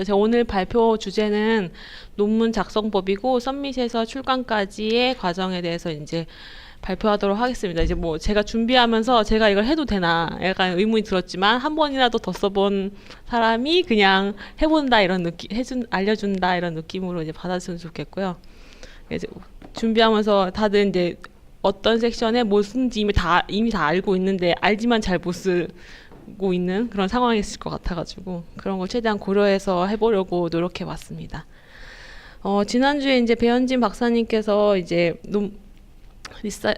제가 오늘 발표 주제는 논문 작성법이고 서밋에서 출간까지의 과정에 대해서 이제 발표하도록 하겠습니다. 이제 뭐 제가 준비하면서 제가 이걸 해도 되나 약간 의문이 들었지만 한 번이라도 더 써본 사람이 그냥 해본다 이런 느낌, 알려준다 이런 느낌으로 이제 받아주면 좋겠고요. 이제 준비하면서 다들 이제 어떤 섹션에 무슨지 이미 다 알고 있는데 알지만 잘 못 쓰고 있는 그런 상황이 있을 것 같아가지고 그런 걸 최대한 고려해서 해보려고 노력해봤습니다. 지난주에 이제 배현진 박사님께서 이제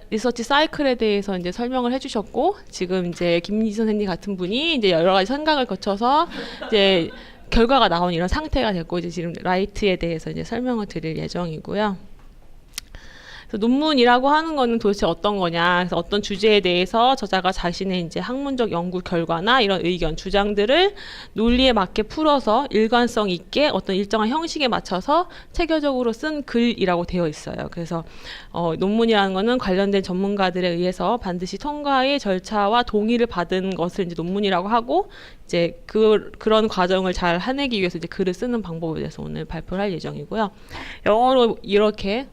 리서치 사이클에 대해서 이제 설명을 해주셨고, 지금 이제 김민지 선생님 같은 분이 이제 여러 가지 생각을 거쳐서 이제 결과가 나온 이런 상태가 됐고, 이제 지금 라이트에 대해서 이제 설명을 드릴 예정이고요. 그래서 논문이라고 하는 거는 도대체 어떤 거냐, 그래서 어떤 주제에 대해서 저자가 자신의 이제 학문적 연구 결과나 이런 의견, 주장들을 논리에 맞게 풀어서 일관성 있게 어떤 일정한 형식에 맞춰서 체계적으로 쓴 글이라고 되어 있어요. 그래서 논문이라는 거는 관련된 전문가들에 의해서 반드시 통과의 절차와 동의를 받은 것을 이제 논문이라고 하고, 이제 그런 과정을 잘 해내기 위해서 이제 글을 쓰는 방법에 대해서 오늘 발표를 할 예정이고요. 영어로 이렇게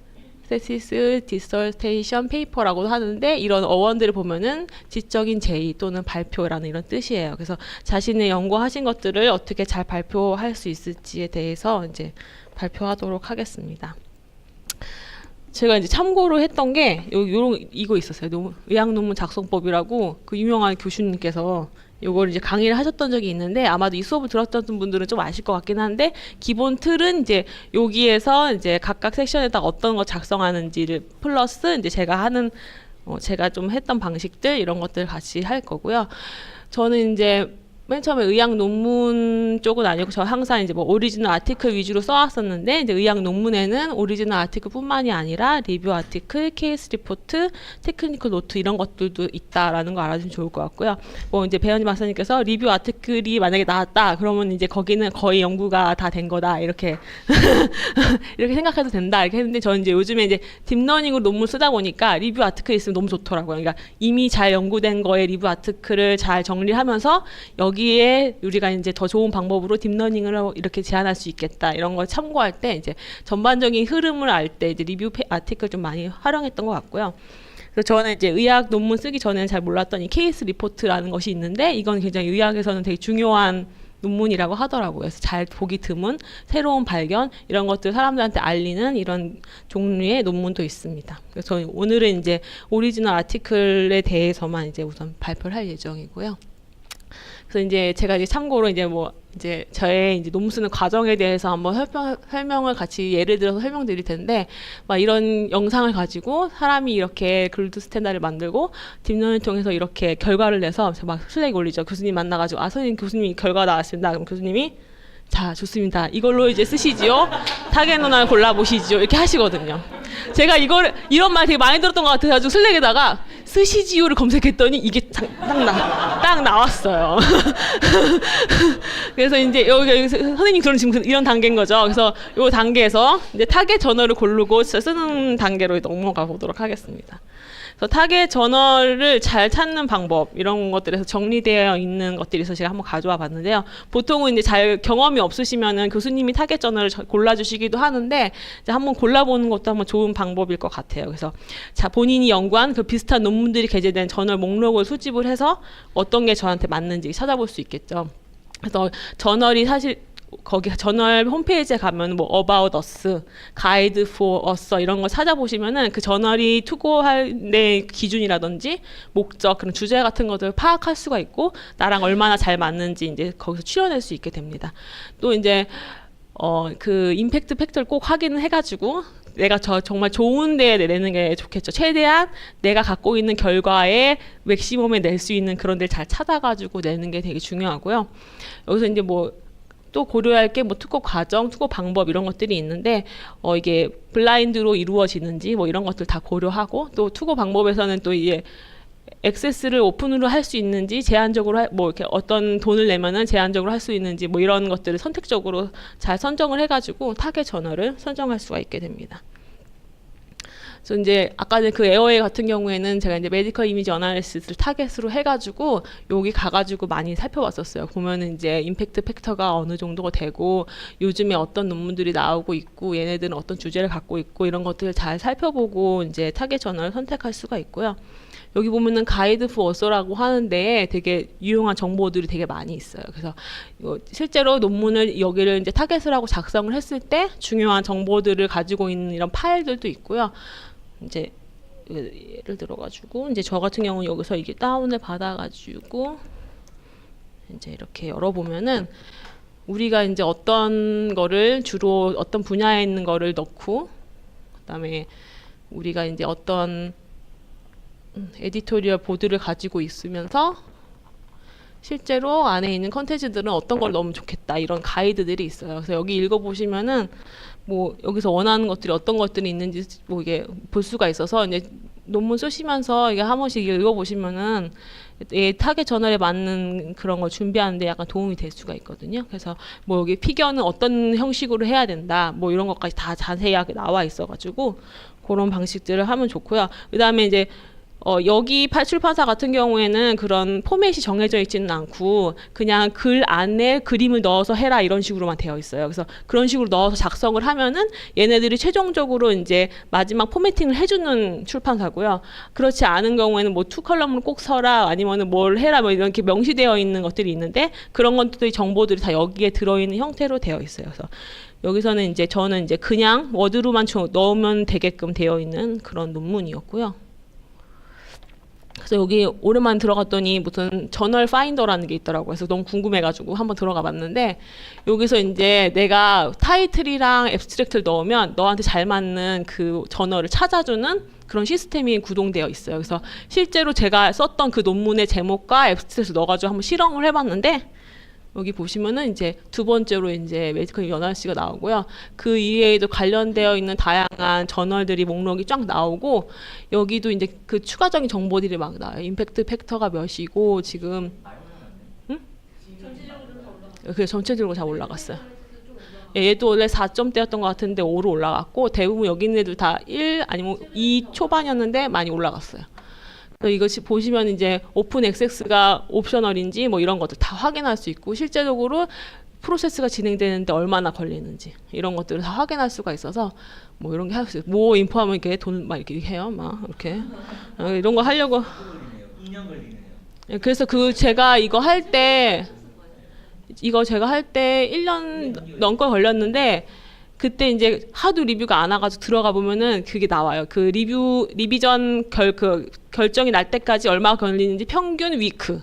thesis, dissertation, paper라고 하는데, 이런 어원들을 보면은 지적인 제의 또는 발표라는 이런 뜻이에요. 그래서 자신의 연구하신 것들을 어떻게 잘 발표할 수 있을지에 대해서 이제 발표하도록 하겠습니다. 제가 이제 참고로 했던 게 이거 있었어요. 의학 논문 작성법이라고 그 유명한 교수님께서 요걸 이제 강의를 하셨던 적이 있는데, 아마도 이 수업을 들었던 분들은 좀 아실 것 같긴 한데, 기본 틀은 이제 여기에서 이제 각각 섹션에다 어떤 거 작성하는지를 플러스 이제 제가 좀 했던 방식들 이런 것들 같이 할 거고요. 저는 이제 맨 처음에 의학 논문 쪽은 아니고 저 항상 이제 뭐 오리지널 아티클 위주로 써왔었는데, 이제 의학 논문에는 오리지널 아티클뿐만이 아니라 리뷰 아티클, 케이스 리포트, 테크니컬 노트 이런 것들도 있다라는 거 알아주면 좋을 것 같고요. 뭐 이제 배현진 박사님께서 리뷰 아티클이 만약에 나왔다 그러면 이제 거기는 거의 연구가 다 된 거다 이렇게 이렇게 생각해도 된다 이렇게 했는데, 저는 이제 요즘에 이제 딥러닝으로 논문 쓰다 보니까 리뷰 아티클 있으면 너무 좋더라고요. 그러니까 이미 잘 연구된 거에 리뷰 아티클을 잘 정리하면서 여기에 우리가 이제 더 좋은 방법으로 딥러닝을 이렇게 제안할 수 있겠다 이런 걸 참고할 때 이제 전반적인 흐름을 알 때 이제 리뷰 아티클 좀 많이 활용했던 것 같고요. 그래서 저는 이제 의학 논문 쓰기 전에는 잘 몰랐던 이 케이스 리포트라는 것이 있는데, 이건 굉장히 의학에서는 되게 중요한 논문이라고 하더라고요. 그래서 잘 보기 드문 새로운 발견 이런 것들 사람들한테 알리는 이런 종류의 논문도 있습니다. 그래서 저는 오늘은 이제 오리지널 아티클에 대해서만 이제 우선 발표를 할 예정이고요. 그래서 이제 제가 이제 참고로 이제 저의 이제 논문 쓰는 과정에 대해서 한번 설명을 같이 예를 들어서 설명드릴 텐데, 막 이런 영상을 가지고 사람이 이렇게 글루드 스탠다드를 만들고 딥러닝을 통해서 이렇게 결과를 내서 막 슬랙 올리죠. 교수님 만나가지고 선생님 교수님이 결과 나왔습니다. 그럼 교수님이 자, 좋습니다. 이걸로 이제 쓰시지요. 타겟논을 골라보시지요. 이렇게 하시거든요. 제가 이런 말 되게 많이 들었던 것 같아가지고 슬랙에다가 쓰시지요를 검색했더니 이게 딱 나왔어요. 그래서 이제 여기 선생님 그런 지금 이런 단계인 거죠. 그래서 이 단계에서 이제 타겟 저널을 고르고 쓰는 단계로 넘어가 보도록 하겠습니다. 그래서 타겟 저널을 잘 찾는 방법 이런 것들에서 정리되어 있는 것들에서 제가 한번 가져와 봤는데요. 보통은 이제 잘 경험이 없으시면은 교수님이 타겟 저널을 골라주시기도 하는데, 이제 한번 골라보는 것도 한번 좋은 방법일 것 같아요. 그래서 자, 본인이 연구한 그 비슷한 논문들이 게재된 저널 목록을 수집을 해서 어떤 게 저한테 맞는지 찾아볼 수 있겠죠. 그래서 저널이 사실 거기 저널 홈페이지에 가면 뭐 About Us, Guide for Us 이런 걸 찾아보시면은 그 저널이 투고할 내 기준이라든지 목적, 그런 주제 같은 것들을 파악할 수가 있고, 나랑 얼마나 잘 맞는지 이제 거기서 추려낼 수 있게 됩니다. 또 이제 그 임팩트 팩터를 꼭 확인을 해가지고 내가 정말 좋은 데에 내는 게 좋겠죠. 최대한 내가 갖고 있는 결과에 맥시멈에 낼 수 있는 그런 데를 잘 찾아가지고 내는 게 되게 중요하고요. 여기서 이제 또 고려할 게 투고 과정, 투고 방법 이런 것들이 있는데, 이게 블라인드로 이루어지는지 뭐 이런 것들 다 고려하고, 또 투고 방법에서는 또 이게 액세스를 오픈으로 할 수 있는지, 제한적으로 뭐 이렇게 어떤 돈을 내면은 제한적으로 할 수 있는지 뭐 이런 것들을 선택적으로 잘 선정을 해가지고 타겟 저널을 선정할 수가 있게 됩니다. 그래서 이제 아까 그 에어웨이 같은 경우에는 제가 이제 메디컬 이미지 어나리시스를 타겟으로 해가지고 여기 가가지고 많이 살펴봤었어요. 보면은 이제 임팩트 팩터가 어느 정도가 되고 요즘에 어떤 논문들이 나오고 있고 얘네들은 어떤 주제를 갖고 있고 이런 것들을 잘 살펴보고 이제 타겟 저널을 선택할 수가 있고요. 여기 보면은 가이드 포 어서라고 하는데 되게 유용한 정보들이 되게 많이 있어요. 그래서 실제로 논문을 여기를 이제 타겟을 하고 작성을 했을 때 중요한 정보들을 가지고 있는 이런 파일들도 있고요. 이제 예를 들어가지고 이제 저 같은 경우는 여기서 이게 다운을 받아가지고 이제 이렇게 열어보면은 우리가 이제 어떤 거를 주로 어떤 분야에 있는 거를 넣고 그다음에 우리가 이제 어떤 에디토리얼 보드를 가지고 있으면서 실제로 안에 있는 컨텐츠들은 어떤 걸 넣으면 좋겠다 이런 가이드들이 있어요. 그래서 여기 읽어보시면은 뭐 여기서 원하는 것들이 어떤 것들이 있는지 뭐 이게 볼 수가 있어서 이제 논문 쓰시면서 이게 한 번씩 읽어보시면은 타겟 저널에 맞는 그런 걸 준비하는데 약간 도움이 될 수가 있거든요. 그래서 뭐 여기 피겨는 어떤 형식으로 해야 된다 뭐 이런 것까지 다 자세하게 나와 있어가지고 그런 방식들을 하면 좋고요. 그 다음에 이제 여기 출판사 같은 경우에는 그런 포맷이 정해져 있지는 않고 그냥 글 안에 그림을 넣어서 해라 이런 식으로만 되어 있어요. 그래서 그런 식으로 넣어서 작성을 하면은 얘네들이 최종적으로 이제 마지막 포매팅을 해주는 출판사고요. 그렇지 않은 경우에는 뭐 투 컬럼을 꼭 써라 아니면은 뭘 해라 뭐 이렇게 명시되어 있는 것들이 있는데 그런 것들이 정보들이 다 여기에 들어있는 형태로 되어 있어요. 그래서 여기서는 이제 저는 이제 그냥 워드로만 넣으면 되게끔 되어 있는 그런 논문이었고요. 그래서 여기 오랜만에 들어갔더니 무슨 저널 파인더라는 게 있더라고요. 그래서 너무 궁금해가지고 한번 들어가 봤는데 여기서 이제 내가 타이틀이랑 앱스트랙트를 넣으면 너한테 잘 맞는 그 저널을 찾아주는 그런 시스템이 구동되어 있어요. 그래서 실제로 제가 썼던 그 논문의 제목과 앱스트랙트를 넣어가지고 한번 실험을 해봤는데 여기 보시면은 이제 두 번째로 이제 메디컬 연합시가 나오고요. 그 이외에도 관련되어 있는 다양한 저널들이 목록이 쫙 나오고 여기도 이제 그 추가적인 정보들이 막 나와요. 임팩트 팩터가 몇이고 지금 그래서 전체적으로 다 올라갔어요. 얘도 원래 4점대였던 것 같은데 5로 올라갔고 대부분 여기 있는 애들 다 1 아니면 2 초반이었는데 많이 올라갔어요. 이것이 보시면 이제 오픈 액세스가 옵셔널인지 뭐 이런 것들 다 확인할 수 있고 실제적으로 프로세스가 진행되는데 얼마나 걸리는지 이런 것들을 다 확인할 수가 있어서 뭐 이런 게 할 수 있어요. 뭐 인포하면 이렇게 돈 막 이렇게 해요, 막 이렇게 이런 거 하려고. 그래서 그 제가 이거 할 때 1년 넘게 걸렸는데. 그때 이제 하도 리뷰가 안 와가지고 들어가 보면은 그게 나와요. 그 리비전 결정이 날 때까지 얼마나 걸리는지 평균 위크.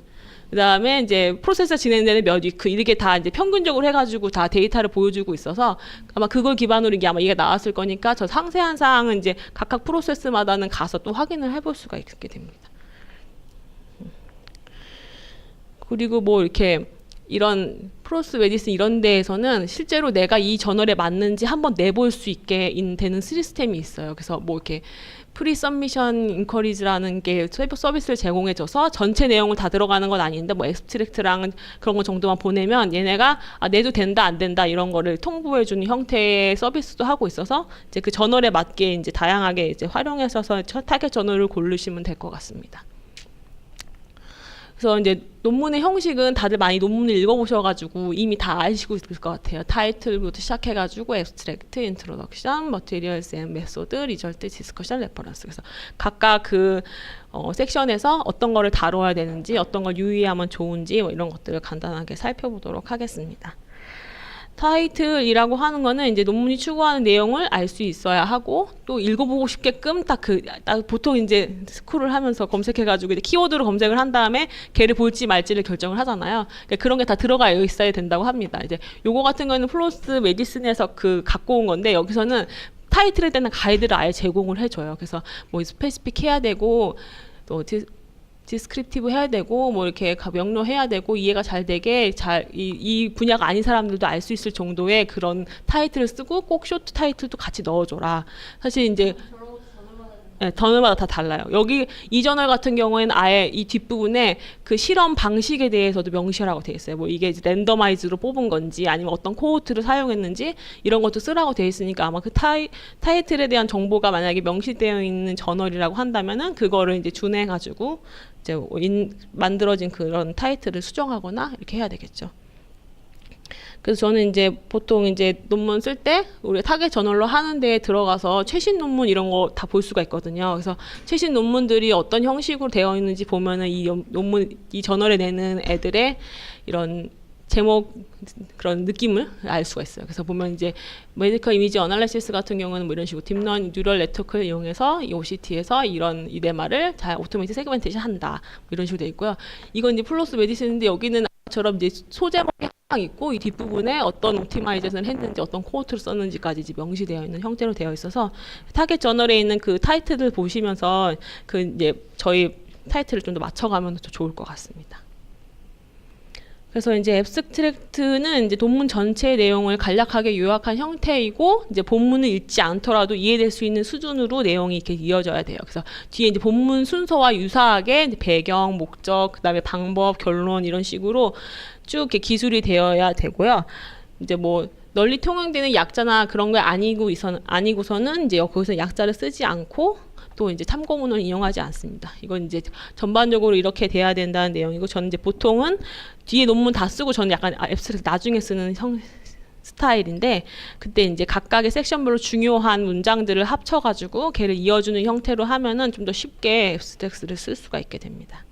그 다음에 이제 프로세서 진행되는 몇 위크. 이렇게 다 이제 평균적으로 해가지고 다 데이터를 보여주고 있어서 아마 그걸 기반으로 이게 아마 이게 나왔을 거니까 저 상세한 사항은 이제 각각 프로세스마다는 가서 또 확인을 해볼 수가 있게 됩니다. 그리고 뭐 이렇게 이런 프로스 메디슨 이런 데에서는 실제로 내가 이 저널에 맞는지 한번 내볼 수 있게 되는 시스템이 있어요. 그래서 뭐 이렇게 프리 서미션 인커리지라는 게 서비스를 제공해줘서 전체 내용을 다 들어가는 건 아닌데 뭐 앱스트랙트랑 그런 거 정도만 보내면 얘네가 내도 된다 안 된다 이런 거를 통보해주는 형태의 서비스도 하고 있어서 이제 그 저널에 맞게 이제 다양하게 이제 활용해서 타겟 저널을 고르시면 될 것 같습니다. 그래서 이제 논문의 형식은 다들 많이 논문을 읽어보셔가지고 이미 다 아시고 있을 것 같아요. 타이틀부터 시작해가지고 앱스트랙트, 인트로덕션, 머티리얼스 앤 메소드, 리절트, 디스커션, 레퍼런스. 그래서 각각 그 섹션에서 어떤 거를 다뤄야 되는지, 어떤 걸 유의하면 좋은지 뭐 이런 것들을 간단하게 살펴보도록 하겠습니다. 타이틀이라고 하는 거는 이제 논문이 추구하는 내용을 알 수 있어야 하고 또 읽어보고 싶게끔 딱 보통 이제 스크롤을 하면서 검색해가지고 이제 키워드로 검색을 한 다음에 걔를 볼지 말지를 결정을 하잖아요. 그러니까 그런 게 다 들어가 있어야 된다고 합니다. 이제 요거 같은 거는 플로스 메디슨에서 갖고 온 건데 여기서는 타이틀에 대한 가이드를 아예 제공을 해줘요. 그래서 뭐 스페시픽 해야 되고 또 디스크립티브 해야 되고 뭐 이렇게 명료해야 되고 이해가 잘 되게 이 분야가 아닌 사람들도 알 수 있을 정도의 그런 타이틀을 쓰고 꼭 쇼트 타이틀도 같이 넣어줘라. 사실 이제 네, 저널마다 다 달라요. 여기 이 저널 같은 경우에는 아예 이 뒷부분에 그 실험 방식에 대해서도 명시하라고 되어 있어요. 뭐 이게 이제 랜더마이즈로 뽑은 건지 아니면 어떤 코호트를 사용했는지 이런 것도 쓰라고 되어 있으니까 아마 그 타이틀에 대한 정보가 만약에 명시되어 있는 저널이라고 한다면은 그거를 이제 준해가지고 이제 만들어진 그런 타이틀을 수정하거나 이렇게 해야 되겠죠. 그래서 저는 이제 보통 이제 논문 쓸 때 우리 타겟 저널로 하는 데에 들어가서 최신 논문 이런 거 다 볼 수가 있거든요. 그래서 최신 논문들이 어떤 형식으로 되어 있는지 보면은 이 논문, 이 저널에 내는 애들의 이런 제목 그런 느낌을 알 수가 있어요. 그래서 보면 이제 메디컬 이미지 어널리시스 같은 경우는 뭐 이런 식으로 딥런 뉴럴 네트워크를 이용해서 이 OCT에서 이런 이데마를 잘 오토메이트 세그멘테이션 한다. 뭐 이런 식으로 되어 있고요. 이건 이제 플로스 메디슨인데 여기는 처럼 이제 소제목이 항상 있고 이 뒷부분에 어떤 옵티마이제이션을 했는지 어떤 코호트를 썼는지까지 이제 명시되어 있는 형태로 되어 있어서 타겟 저널에 있는 그 타이틀을 보시면서 그 이제 저희 타이틀을 좀 더 맞춰가면 더 좋을 것 같습니다. 그래서 이제 앱스트랙트는 이제 논문 전체의 내용을 간략하게 요약한 형태이고 이제 본문을 읽지 않더라도 이해될 수 있는 수준으로 내용이 이렇게 이어져야 돼요. 그래서 뒤에 이제 본문 순서와 유사하게 이제 배경, 목적, 그다음에 방법, 결론 이런 식으로 쭉 이렇게 기술이 되어야 되고요. 이제 뭐 널리 통용되는 약자나 그런 게 아니고서는 이제 거기서 약자를 쓰지 않고 또 이제 참고문을 이용하지 않습니다. 이건 이제 전반적으로 이렇게 돼야 된다는 내용이고 저는 이제 보통은 뒤에 논문 다 쓰고 저는 약간 앱스트랙트 나중에 쓰는 스타일인데 그때 이제 각각의 섹션별로 중요한 문장들을 합쳐가지고 걔를 이어주는 형태로 하면은 좀 더 쉽게 앱스트랙트를 쓸 수가 있게 됩니다.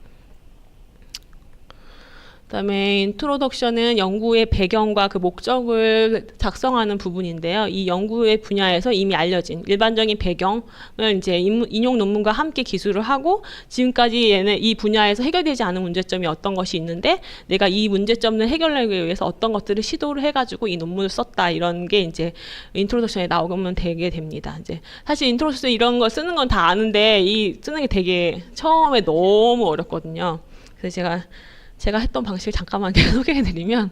그다음에 인트로덕션은 연구의 배경과 그 목적을 작성하는 부분인데요. 이 연구의 분야에서 이미 알려진 일반적인 배경을 이제 인용 논문과 함께 기술을 하고 지금까지 이 분야에서 해결되지 않은 문제점이 어떤 것이 있는데 내가 이 문제점을 해결하기 위해서 어떤 것들을 시도를 해가지고 이 논문을 썼다 이런 게 이제 인트로덕션에 나오면 되게 됩니다. 이제 사실 인트로덕션 이런 거 쓰는 건 다 아는데 이 쓰는 게 되게 처음에 너무 어렵거든요. 그래서 제가 했던 방식을 잠깐만 소개해드리면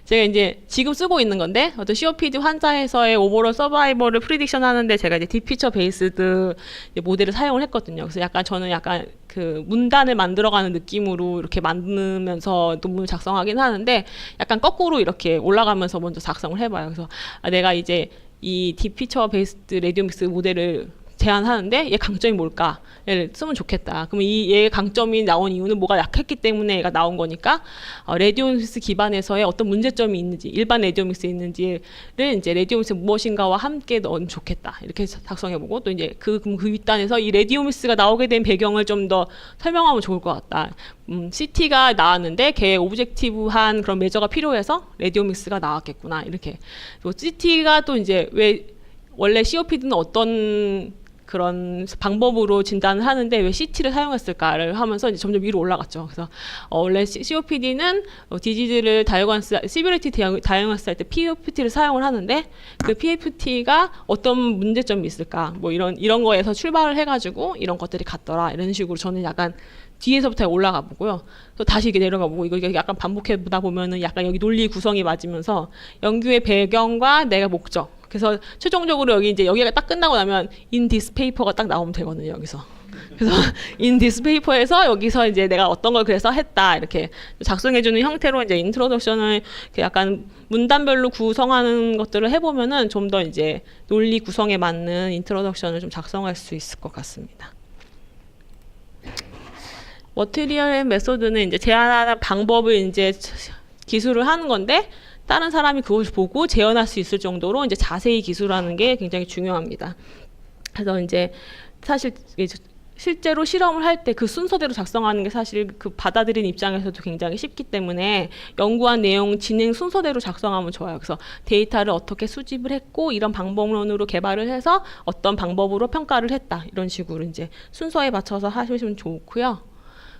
제가 이제 지금 쓰고 있는 건데 어떤 COPD 환자에서의 오버롤 서바이벌을 프리딕션 하는데 제가 이제 딥피처 베이스드 모델을 사용을 했거든요. 그래서 약간 저는 약간 그 문단을 만들어가는 느낌으로 이렇게 만들면서 논문을 작성하긴 하는데 약간 거꾸로 이렇게 올라가면서 먼저 작성을 해봐요. 그래서 내가 이제 이 딥피처 베이스드 레디오믹스 모델을 제안하는데 얘 강점이 뭘까? 얘를 쓰면 좋겠다. 그러면 얘의 강점이 나온 이유는 뭐가 약했기 때문에 얘가 나온 거니까 레디오믹스 기반에서의 어떤 문제점이 있는지 일반 레디오믹스에 있는지를 이제 레디오믹스 무엇인가와 함께 넣으면 좋겠다. 이렇게 작성해보고 또 이제 그 윗단에서 이 레디오믹스가 나오게 된 배경을 좀 더 설명하면 좋을 것 같다. CT가 나왔는데 걔의 오브젝티브한 그런 메저가 필요해서 레디오믹스가 나왔겠구나. 이렇게. 그리고 CT가 또 이제 왜 원래 COPD는 어떤 그런 방법으로 진단을 하는데 왜 CT를 사용했을까를 하면서 이제 점점 위로 올라갔죠. 그래서 원래 COPD는 디지즈를 시비리티 다이어그노시스 할 때 PFT를 사용을 하는데 그 PFT가 어떤 문제점이 있을까 뭐 이런 거에서 출발을 해가지고 이런 것들이 같더라 이런 식으로 저는 약간 뒤에서부터 올라가 보고요. 또 다시 이렇게 내려가 보고 이거 약간 반복해 보다 보면은 약간 여기 논리 구성이 맞으면서 연구의 배경과 내가 목적. 그래서 최종적으로 여기가 딱 끝나고 나면 in this paper가 딱 나오면 되거든요. 여기서. 그래서 in this paper에서 여기서 이제 내가 어떤 걸 그래서 했다 이렇게 작성해주는 형태로 이제 인트로덕션을 약간 문단별로 구성하는 것들을 해보면은 좀 더 이제 논리 구성에 맞는 인트로덕션을 좀 작성할 수 있을 것 같습니다. 머티리얼 메소드는 이제 제안하는 방법을 이제 기술을 하는 건데 다른 사람이 그걸 보고 재현할 수 있을 정도로 이제 자세히 기술하는 게 굉장히 중요합니다. 그래서 이제 사실 실제로 실험을 할 때 그 순서대로 작성하는 게 사실 그 받아들인 입장에서도 굉장히 쉽기 때문에 연구한 내용 진행 순서대로 작성하면 좋아요. 그래서 데이터를 어떻게 수집을 했고 이런 방법론으로 개발을 해서 어떤 방법으로 평가를 했다 이런 식으로 이제 순서에 맞춰서 하시면 좋고요.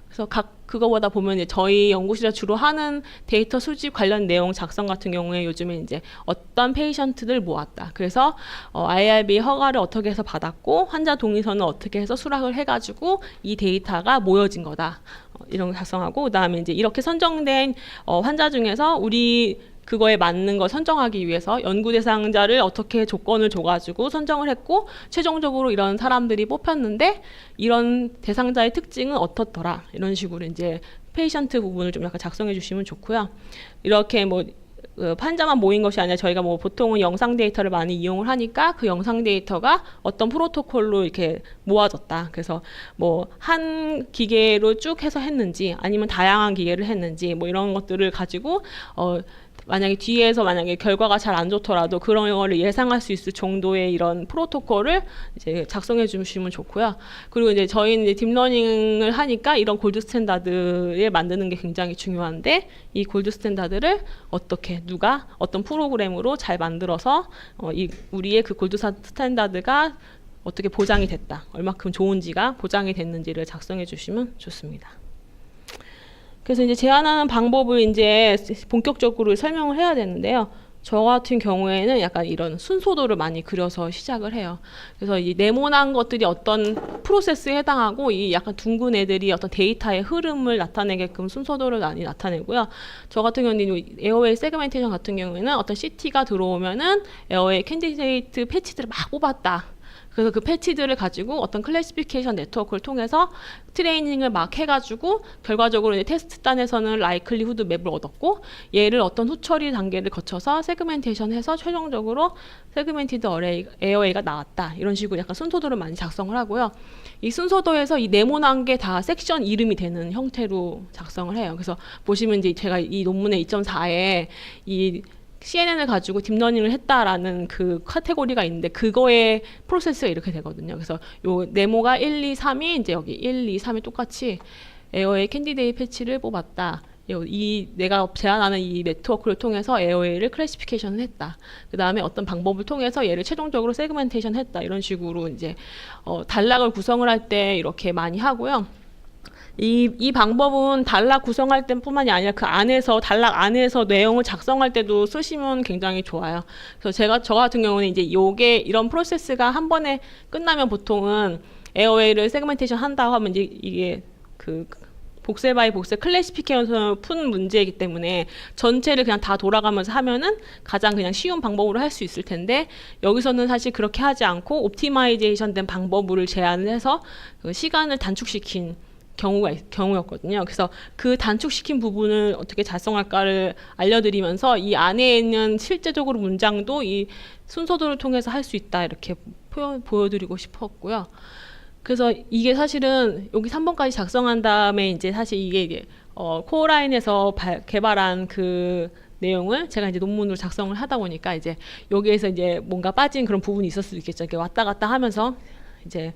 그래서 그거보다 보면 이제 저희 연구실에서 주로 하는 데이터 수집 관련 내용 작성 같은 경우에 요즘에 이제 어떤 페이션트들 모았다. 그래서 IRB 허가를 어떻게 해서 받았고 환자 동의서는 어떻게 해서 수락을 해가지고 이 데이터가 모여진 거다. 이런 거 작성하고 그다음에 이제 이렇게 선정된 환자 중에서 우리 그거에 맞는 거 선정하기 위해서 연구 대상자를 어떻게 조건을 줘가지고 선정을 했고 최종적으로 이런 사람들이 뽑혔는데 이런 대상자의 특징은 어떻더라 이런 식으로 이제 페이션트 부분을 좀 약간 작성해 주시면 좋고요. 이렇게 뭐 환자만 모인 것이 아니라 저희가 뭐 보통은 영상 데이터를 많이 이용을 하니까 그 영상 데이터가 어떤 프로토콜로 이렇게 모아졌다. 그래서 뭐 한 기계로 쭉 해서 했는지 아니면 다양한 기계를 했는지 뭐 이런 것들을 가지고 만약에 뒤에서 만약에 결과가 잘 안 좋더라도 그런 거를 예상할 수 있을 정도의 이런 프로토콜을 이제 작성해 주시면 좋고요. 그리고 이제 저희는 이제 딥러닝을 하니까 이런 골드 스탠다드를 만드는 게 굉장히 중요한데 이 골드 스탠다드를 어떻게 누가 어떤 프로그램으로 잘 만들어서 우리의 그 골드 스탠다드가 어떻게 보장이 됐다, 얼마큼 좋은지가 보장이 됐는지를 작성해 주시면 좋습니다. 그래서 이제 제안하는 방법을 이제 본격적으로 설명을 해야 되는데요. 저 같은 경우에는 약간 이런 순서도를 많이 그려서 시작을 해요. 그래서 이 네모난 것들이 어떤 프로세스에 해당하고 이 약간 둥근 애들이 어떤 데이터의 흐름을 나타내게끔 순서도를 많이 나타내고요. 저 같은 경우는 에어웨이 세그멘테이션 같은 경우에는 어떤 CT가 들어오면은 에어웨이 캔디데이트 패치들을 막 뽑았다. 그래서 그 패치들을 가지고 어떤 클래시피케이션 네트워크를 통해서 트레이닝을 막 해가지고 결과적으로 이제 테스트단에서는 라이클리후드 맵을 얻었고 얘를 어떤 후처리 단계를 거쳐서 세그멘테이션해서 최종적으로 세그멘티드 에어웨이가 나왔다. 이런 식으로 약간 순서도를 많이 작성을 하고요. 이 순서도에서 이 네모난 게 다 섹션 이름이 되는 형태로 작성을 해요. 그래서 보시면 이제 제가 이 논문의 2.4에 이 CNN을 가지고 딥러닝을 했다라는 그 카테고리가 있는데 그거의 프로세스가 이렇게 되거든요. 그래서 요 네모가 1, 2, 3이 이제 여기 1, 2, 3이 똑같이 에어웨이 캔디데이트 패치를 뽑았다. 내가 제안하는 이 네트워크를 통해서 에어웨이를 클래시피케이션을 했다. 그 다음에 어떤 방법을 통해서 얘를 최종적으로 세그멘테이션 했다. 이런 식으로 이제 단락을 구성을 할 때 이렇게 많이 하고요. 이 방법은 단락 구성할 때뿐만이 아니라 그 안에서 단락 안에서 내용을 작성할 때도 쓰시면 굉장히 좋아요. 그래서 저 같은 경우는 이제 이런 프로세스가 한 번에 끝나면 보통은 에어웨이를 세그멘테이션 한다고 하면 이제 이게 그 복세 바이 복세 클래시피케이션을 푼 문제이기 때문에 전체를 그냥 다 돌아가면서 하면은 가장 그냥 쉬운 방법으로 할 수 있을 텐데 여기서는 사실 그렇게 하지 않고 옵티마이제이션 된 방법을 제안을 해서 그 시간을 단축시킨 경우였거든요. 그래서 그 단축시킨 부분을 어떻게 작성할까를 알려드리면서 이 안에 있는 실제적으로 문장도 이 순서도를 통해서 할 수 있다 이렇게 보여드리고 싶었고요. 그래서 이게 사실은 여기 3번까지 작성한 다음에 이제 사실 이게 코어라인에서 개발한 그 내용을 제가 이제 논문으로 작성을 하다 보니까 이제 여기에서 이제 뭔가 빠진 그런 부분이 있을 수도 있겠죠. 이렇게 왔다 갔다 하면서 이제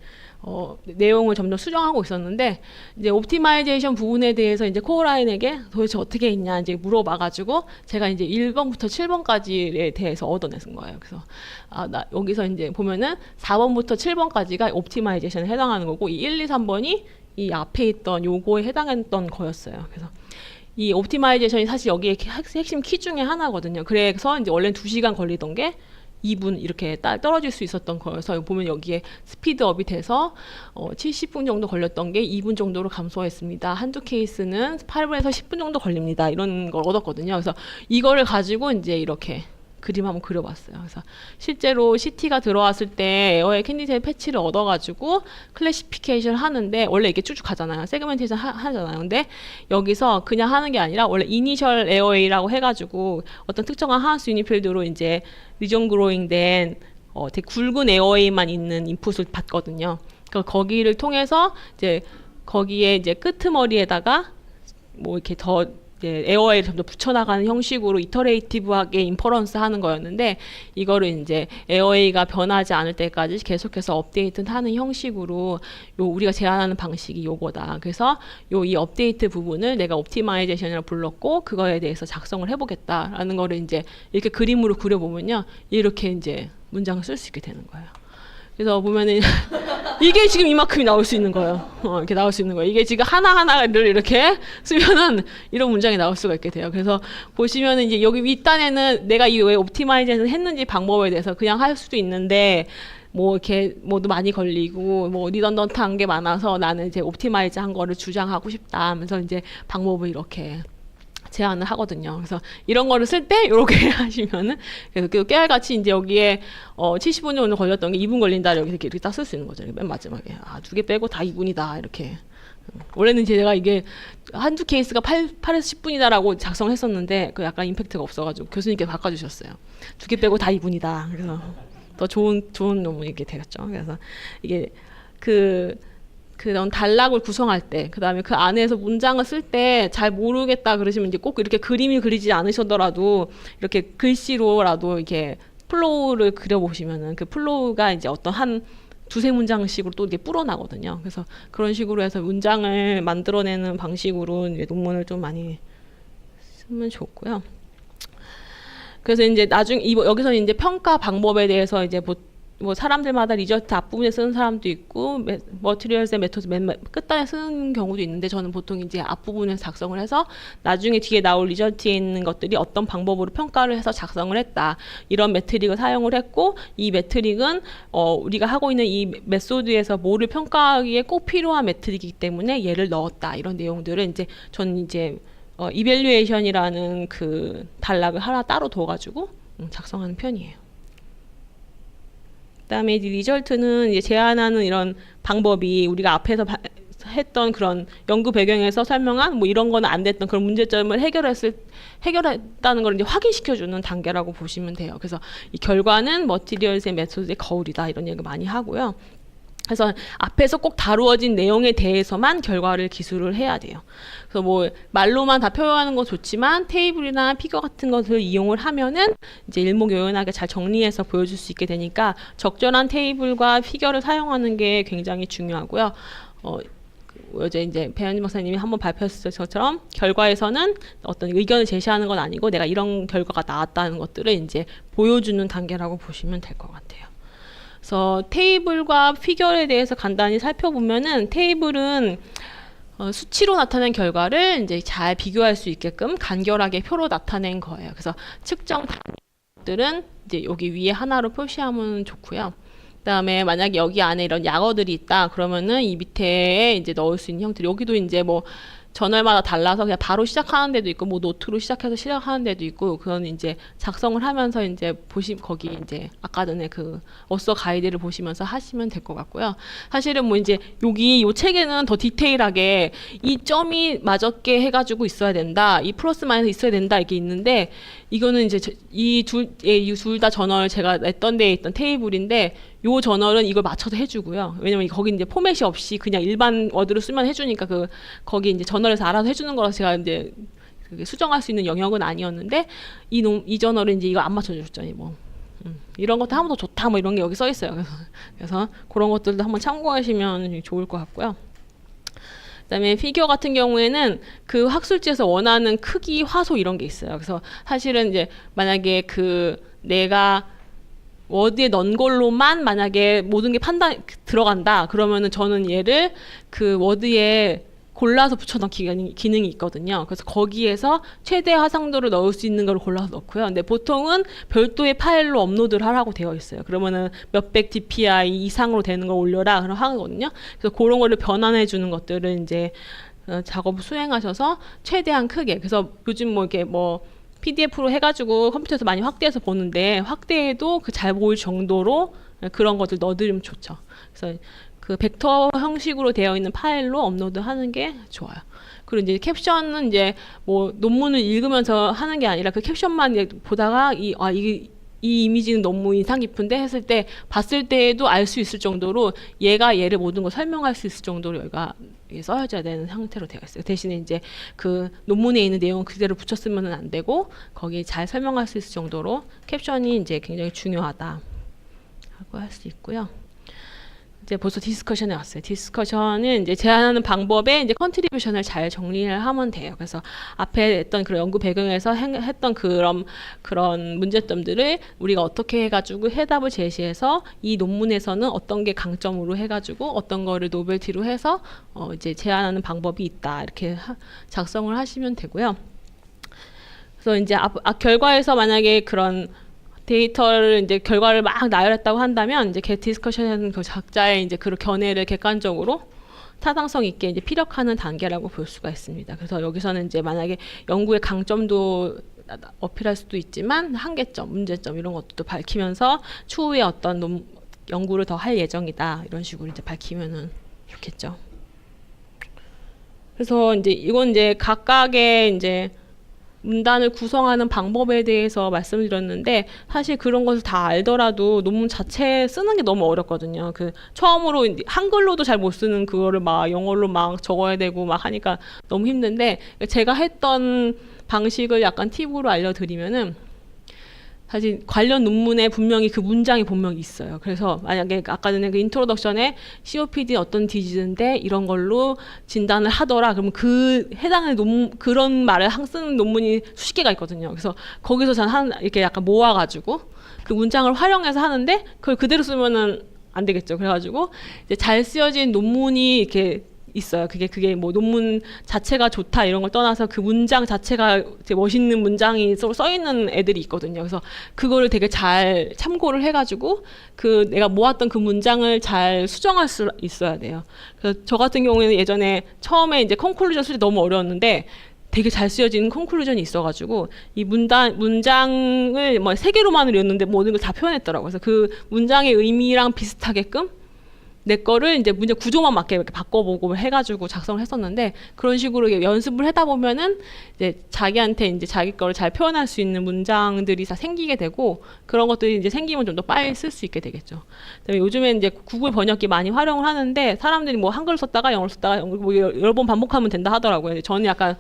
내용을 점점 수정하고 있었는데 이제 옵티마이제이션 부분에 대해서 이제 코어라인에게 도대체 어떻게 했냐 이제 물어봐가지고 제가 이제 1번부터 7번까지에 대해서 얻어낸 거예요. 그래서 여기서 이제 보면은 4번부터 7번까지가 옵티마이제이션에 해당하는 거고 이 1, 2, 3번이 이 앞에 있던 요거에 해당했던 거였어요. 그래서 이 옵티마이제이션이 사실 여기에 핵심 키 중에 하나거든요. 그래서 이제 원래는 2시간 걸리던 게 2분 이렇게 떨어질 수 있었던 거여서 보면 여기에 스피드업이 돼서 70분 정도 걸렸던 게 2분 정도로 감소했습니다. 한두 케이스는 8분에서 10분 정도 걸립니다. 이런 걸 얻었거든요. 그래서 이거를 가지고 이제 이렇게 그림 한번 그려봤어요. 그래서 실제로 CT가 들어왔을 때 에어웨이 캔디데이트 패치를 얻어가지고 클래시피케이션을 하는데 원래 이게 쭉쭉 가잖아요. 세그멘테이션 하잖아요. 근데 여기서 그냥 하는 게 아니라 원래 이니셜 에어웨이라고 해가지고 어떤 특정한 하우스 유니필드로 이제 리전 그로잉 된 되게 굵은 에어웨이만 있는 인풋을 받거든요. 그러니까 거기를 통해서 이제 거기에 이제 끄트머리에다가 뭐 이렇게 더 이제 에어웨이를 좀 더 붙여나가는 형식으로 이터레이티브하게 인퍼런스 하는 거였는데 이거를 이제 에어웨이가 변하지 않을 때까지 계속해서 업데이트 하는 형식으로 우리가 제안하는 방식이 요거다. 그래서 이 업데이트 부분을 내가 옵티마이제이션이라고 불렀고 그거에 대해서 작성을 해보겠다라는 거를 이제 이렇게 그림으로 그려보면요 이렇게 이제 문장을 쓸 수 있게 되는 거예요. 그래서 보면은 이게 지금 이만큼이 나올 수 있는 거예요. 이렇게 나올 수 있는 거예요. 이게 지금 하나하나를 이렇게 쓰면은 이런 문장이 나올 수가 있게 돼요. 그래서 보시면은 이제 여기 윗단에는 내가 이 왜 옵티마이제이션 했는지 방법에 대해서 그냥 할 수도 있는데 뭐 이렇게 뭐도 많이 걸리고 뭐 리던던트한 게 많아서 나는 이제 옵티마이즈 한 거를 주장하고 싶다 하면서 이제 방법을 이렇게 제안을 하거든요. 그래서 이런 거를 쓸 때 이렇게 하시면은 그래서 그 깨알같이 이제 여기에 75년 정도 걸렸던 게 2분 걸린다 이렇게 딱 쓸 수 있는 거죠. 맨 마지막에 2개 빼고 다 2분이다 이렇게. 원래는 제가 이게 한두 케이스가 8에서 10분이다라고 작성했었는데 그 약간 임팩트가 없어가지고 교수님께 바꿔주셨어요. 2개 빼고 다 2분이다. 그래서 더 좋은 논문이 이렇게 되겠죠. 그래서 이게 그런 단락을 구성할 때, 그 다음에 그 안에서 문장을 쓸 때 잘 모르겠다 그러시면 이제 꼭 이렇게 그림이 그리지 않으셨더라도 이렇게 글씨로라도 이렇게 플로우를 그려보시면은 그 플로우가 이제 어떤 한 두세 문장씩으로 또 이게 불어나거든요. 그래서 그런 식으로 해서 문장을 만들어내는 방식으로 이제 논문을 좀 많이 쓰면 좋고요. 그래서 이제 나중 여기서 이제 평가 방법에 대해서 이제 뭐 사람들마다 리저트 앞부분에 쓰는 사람도 있고 머티리얼스 메토드 맨 끝단에 쓰는 경우도 있는데 저는 보통 이제 앞부분에서 작성을 해서 나중에 뒤에 나올 리저트에 있는 것들이 어떤 방법으로 평가를 해서 작성을 했다. 이런 매트릭을 사용을 했고 이 매트릭은 우리가 하고 있는 이 메소드에서 뭐를 평가하기에 꼭 필요한 매트릭이기 때문에 얘를 넣었다. 이런 내용들을 이제 저는 이제 이밸류에이션이라는 그 단락을 하나 따로 둬가지고 작성하는 편이에요. 그다음에 이제 리절트는 이제 제안하는 이런 방법이 우리가 앞에서 했던 그런 연구 배경에서 설명한 뭐 이런 거는 안 됐던 그런 문제점을 해결했다는 걸 이제 확인시켜주는 단계라고 보시면 돼요. 그래서 이 결과는 머티리얼스의 메소드의 거울이다 이런 얘기 많이 하고요. 그래서 앞에서 꼭 다루어진 내용에 대해서만 결과를 기술을 해야 돼요. 그래서 뭐 말로만 다 표현하는 건 좋지만 테이블이나 피겨 같은 것을 이용을 하면은 이제 일목요연하게 잘 정리해서 보여줄 수 있게 되니까 적절한 테이블과 피겨를 사용하는 게 굉장히 중요하고요. 어제 이제 배현진 박사님이 한번 발표했을 것처럼 결과에서는 어떤 의견을 제시하는 건 아니고 내가 이런 결과가 나왔다는 것들을 이제 보여주는 단계라고 보시면 될 것 같아요. 그래서 테이블과 피겨에 대해서 간단히 살펴보면은 테이블은 수치로 나타낸 결과를 이제 잘 비교할 수 있게끔 간결하게 표로 나타낸 거예요. 그래서 측정 단위들은 이제 여기 위에 하나로 표시하면 좋고요. 그다음에 만약에 여기 안에 이런 약어들이 있다 그러면은 이 밑에 이제 넣을 수 있는 형태. 여기도 이제 뭐 저널마다 달라서 그냥 바로 시작하는 데도 있고 뭐 노트로 시작해서 시작하는 데도 있고 그건 이제 작성을 하면서 이제 거기 이제 아까 전에 그 어서 가이드를 보시면서 하시면 될 것 같고요. 사실은 뭐 이제 여기 요 책에는 더 디테일하게 이 점이 맞게 해가지고 있어야 된다. 이 플러스 마이너스 있어야 된다 이게 있는데 이거는 이제 이 둘 다 저널 제가 냈던 데에 있던 테이블인데 요 저널은 이걸 맞춰서 해주고요. 왜냐면 거기 이제 포맷이 없이 그냥 일반 워드로 쓰면 해주니까 거기 이제 저널에서 알아서 해주는 거라서 제가 이제 수정할 수 있는 영역은 아니었는데 이 저널은 이제 이거 안 맞춰줬죠. 뭐 이런 것도 하면 더 좋다 뭐 이런 게 여기 써 있어요. 그래서 그런 것들도 한번 참고하시면 좋을 것 같고요. 그다음에 피겨 같은 경우에는 그 학술지에서 원하는 크기, 화소 이런 게 있어요. 그래서 사실은 이제 만약에 내가 워드에 넣은 걸로만 만약에 모든 게 들어간다 그러면은 저는 얘를 그 워드에 골라서 붙여넣기 기능이 있거든요. 그래서 거기에서 최대 화상도를 넣을 수 있는 걸 골라서 넣고요. 근데 보통은 별도의 파일로 업로드를 하라고 되어 있어요. 그러면은 몇백 dpi 이상으로 되는 걸 올려라 그럼 하거든요. 그래서 그런 거를 변환해 주는 것들을 이제 작업을 수행하셔서 최대한 크게. 그래서 요즘 뭐 이렇게 뭐 PDF로 해가지고 컴퓨터에서 많이 확대해서 보는데 확대해도 잘 보일 정도로 그런 것들 넣어드리면 좋죠. 그래서 그 벡터 형식으로 되어 있는 파일로 업로드하는 게 좋아요. 그리고 이제 캡션은 이제 뭐 논문을 읽으면서 하는 게 아니라 그 캡션만 이제 보다가 이 이미지는 너무 인상 깊은데 했을 때 봤을 때에도 알 수 있을 정도로 얘가 얘를 모든 걸 설명할 수 있을 정도로 여기가 써져야 되는 형태로 되어 있어요. 대신에 이제 그 논문에 있는 내용을 그대로 붙였으면 안 되고 거기 잘 설명할 수 있을 정도로 캡션이 이제 굉장히 중요하다 하고 할 수 있고요. 이제 벌써 디스커션에 왔어요. 디스커션은 이제 제안하는 방법에 이제 컨트리뷰션을 잘 정리를 하면 돼요. 그래서 앞에 했던 그런 연구 배경에서 했던 그런 문제점들을 우리가 어떻게 해가지고 해답을 제시해서 이 논문에서는 어떤 게 강점으로 해가지고 어떤 거를 노벨티로 해서 이제 제안하는 방법이 있다 이렇게 작성을 하시면 되고요. 그래서 이제 결과에서 만약에 그런 데이터를 이제 결과를 막 나열했다고 한다면 이제 디스커션은 그 작자의 이제 그 견해를 객관적으로 타당성 있게 이제 피력하는 단계라고 볼 수가 있습니다. 그래서 여기서는 이제 만약에 연구의 강점도 어필할 수도 있지만 한계점, 문제점 이런 것도 밝히면서 추후에 어떤 연구를 더 할 예정이다 이런 식으로 이제 밝히면은 좋겠죠. 그래서 이제 이건 이제 각각의 이제 문단을 구성하는 방법에 대해서 말씀드렸는데 사실 그런 것을 다 알더라도 논문 자체 쓰는 게 너무 어렵거든요. 그 처음으로 한글로도 잘 못 쓰는 그거를 막 영어로 막 적어야 되고 막 하니까 너무 힘든데 제가 했던 방식을 약간 팁으로 알려드리면은 사실 관련 논문에 분명히 그 문장이 분명히 있어요. 그래서 만약에 아까 전에 그 인트로덕션에 COPD 어떤 디지즈인데 이런 걸로 진단을 하더라. 그러면 그 해당의 그런 말을 쓰는 논문이 수십 개가 있거든요. 그래서 거기서 저는 이렇게 약간 모아가지고 그 문장을 활용해서 하는데 그걸 그대로 쓰면은 안 되겠죠. 그래가지고 이제 잘 쓰여진 논문이 이렇게 있어요. 그게 뭐 논문 자체가 좋다 이런 걸 떠나서 그 문장 자체가 이제 멋있는 문장이 써 있는 애들이 있거든요. 그래서 그거를 되게 잘 참고를 해가지고 그 내가 모았던 그 문장을 잘 수정할 수 있어야 돼요. 그래서 저 같은 경우에는 예전에 처음에 이제 컨클루전 쓰기 너무 어려웠는데 되게 잘 쓰여진 컨클루전이 있어가지고 이 문장을 뭐 3개로만을 였는데 모든 걸 다 표현했더라고요. 그래서 그 문장의 의미랑 비슷하게끔 내 거를 이제 문제 구조만 맞게 이렇게 바꿔보고 해가지고 작성을 했었는데 그런 식으로 연습을 하다 보면은 이제 자기한테 이제 자기 거를 잘 표현할 수 있는 문장들이 다 생기게 되고 그런 것들이 이제 생기면 좀 더 빨리 쓸 수 있게 되겠죠. 그다음에 요즘엔 이제 구글 번역기 많이 활용을 하는데 사람들이 뭐 한글 썼다가 영어를 썼다가 뭐 여러 번 반복하면 된다 하더라고요. 저는 약간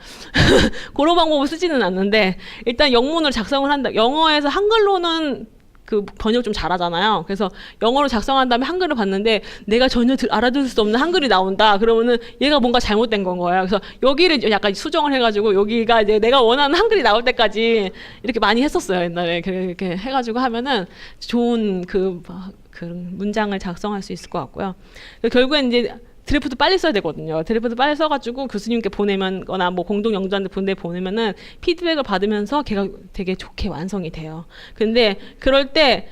그런 방법을 쓰지는 않는데 일단 영문을 작성을 한다. 영어에서 한글로는 그 번역 좀 잘하잖아요. 그래서 영어로 작성한 다음에 한글을 봤는데 내가 전혀 알아들을 수 없는 한글이 나온다. 그러면은 얘가 뭔가 잘못된 건 거예요. 그래서 여기를 약간 수정을 해가지고 여기가 이제 내가 원하는 한글이 나올 때까지 이렇게 많이 했었어요. 옛날에 이렇게 해가지고 하면은 좋은 그 문장을 작성할 수 있을 것 같고요. 결국엔 이제 드래프트 빨리 써야 되거든요. 드래프트 빨리 써가지고 교수님께 보내면거나 뭐 공동 연구자한테 보내면은 피드백을 받으면서 걔가 되게 좋게 완성이 돼요. 근데 그럴 때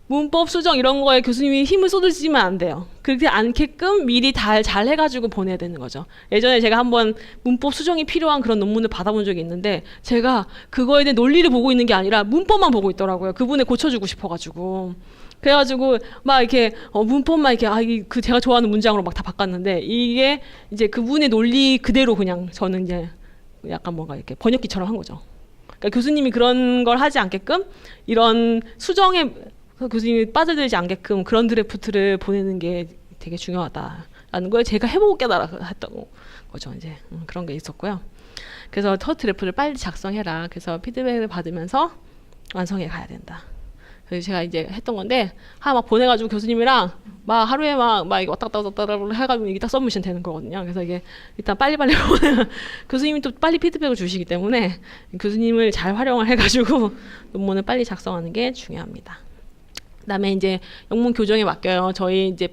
문법 수정 이런 거에 교수님이 힘을 쏟으시면 안 돼요. 그렇지 않게끔 미리 잘 해가지고 보내야 되는 거죠. 예전에 제가 한번 문법 수정이 필요한 그런 논문을 받아본 적이 있는데 제가 그거에 대한 논리를 보고 있는 게 아니라 문법만 보고 있더라고요. 그분을 고쳐주고 싶어가지고. 그래가지고 막 이렇게 문법만 이렇게 그 제가 좋아하는 문장으로 막 다 바꿨는데 이게 이제 그분의 논리 그대로 그냥 저는 이제 약간 뭔가 이렇게 번역기처럼 한 거죠. 그러니까 교수님이 그런 걸 하지 않게끔 이런 수정에 교수님이 빠져들지 않게끔 그런 드래프트를 보내는 게 되게 중요하다라는 걸 제가 해보고 깨달았던 거죠. 이제 그런 게 있었고요. 그래서 첫 드래프트를 빨리 작성해라. 그래서 피드백을 받으면서 완성해 가야 된다. 그래서 제가 이제 했던 건데 막 보내가지고 교수님이랑 막 하루에 막 이거 왔다 갔다 해가지고 이게 딱 서브미션 되는 거거든요. 그래서 이게 일단 빨리빨리 교수님이 또 빨리 피드백을 주시기 때문에 교수님을 잘 활용을 해가지고 논문을 빨리 작성하는 게 중요합니다. 그다음에 이제 영문 교정에 맡겨요. 저희 이제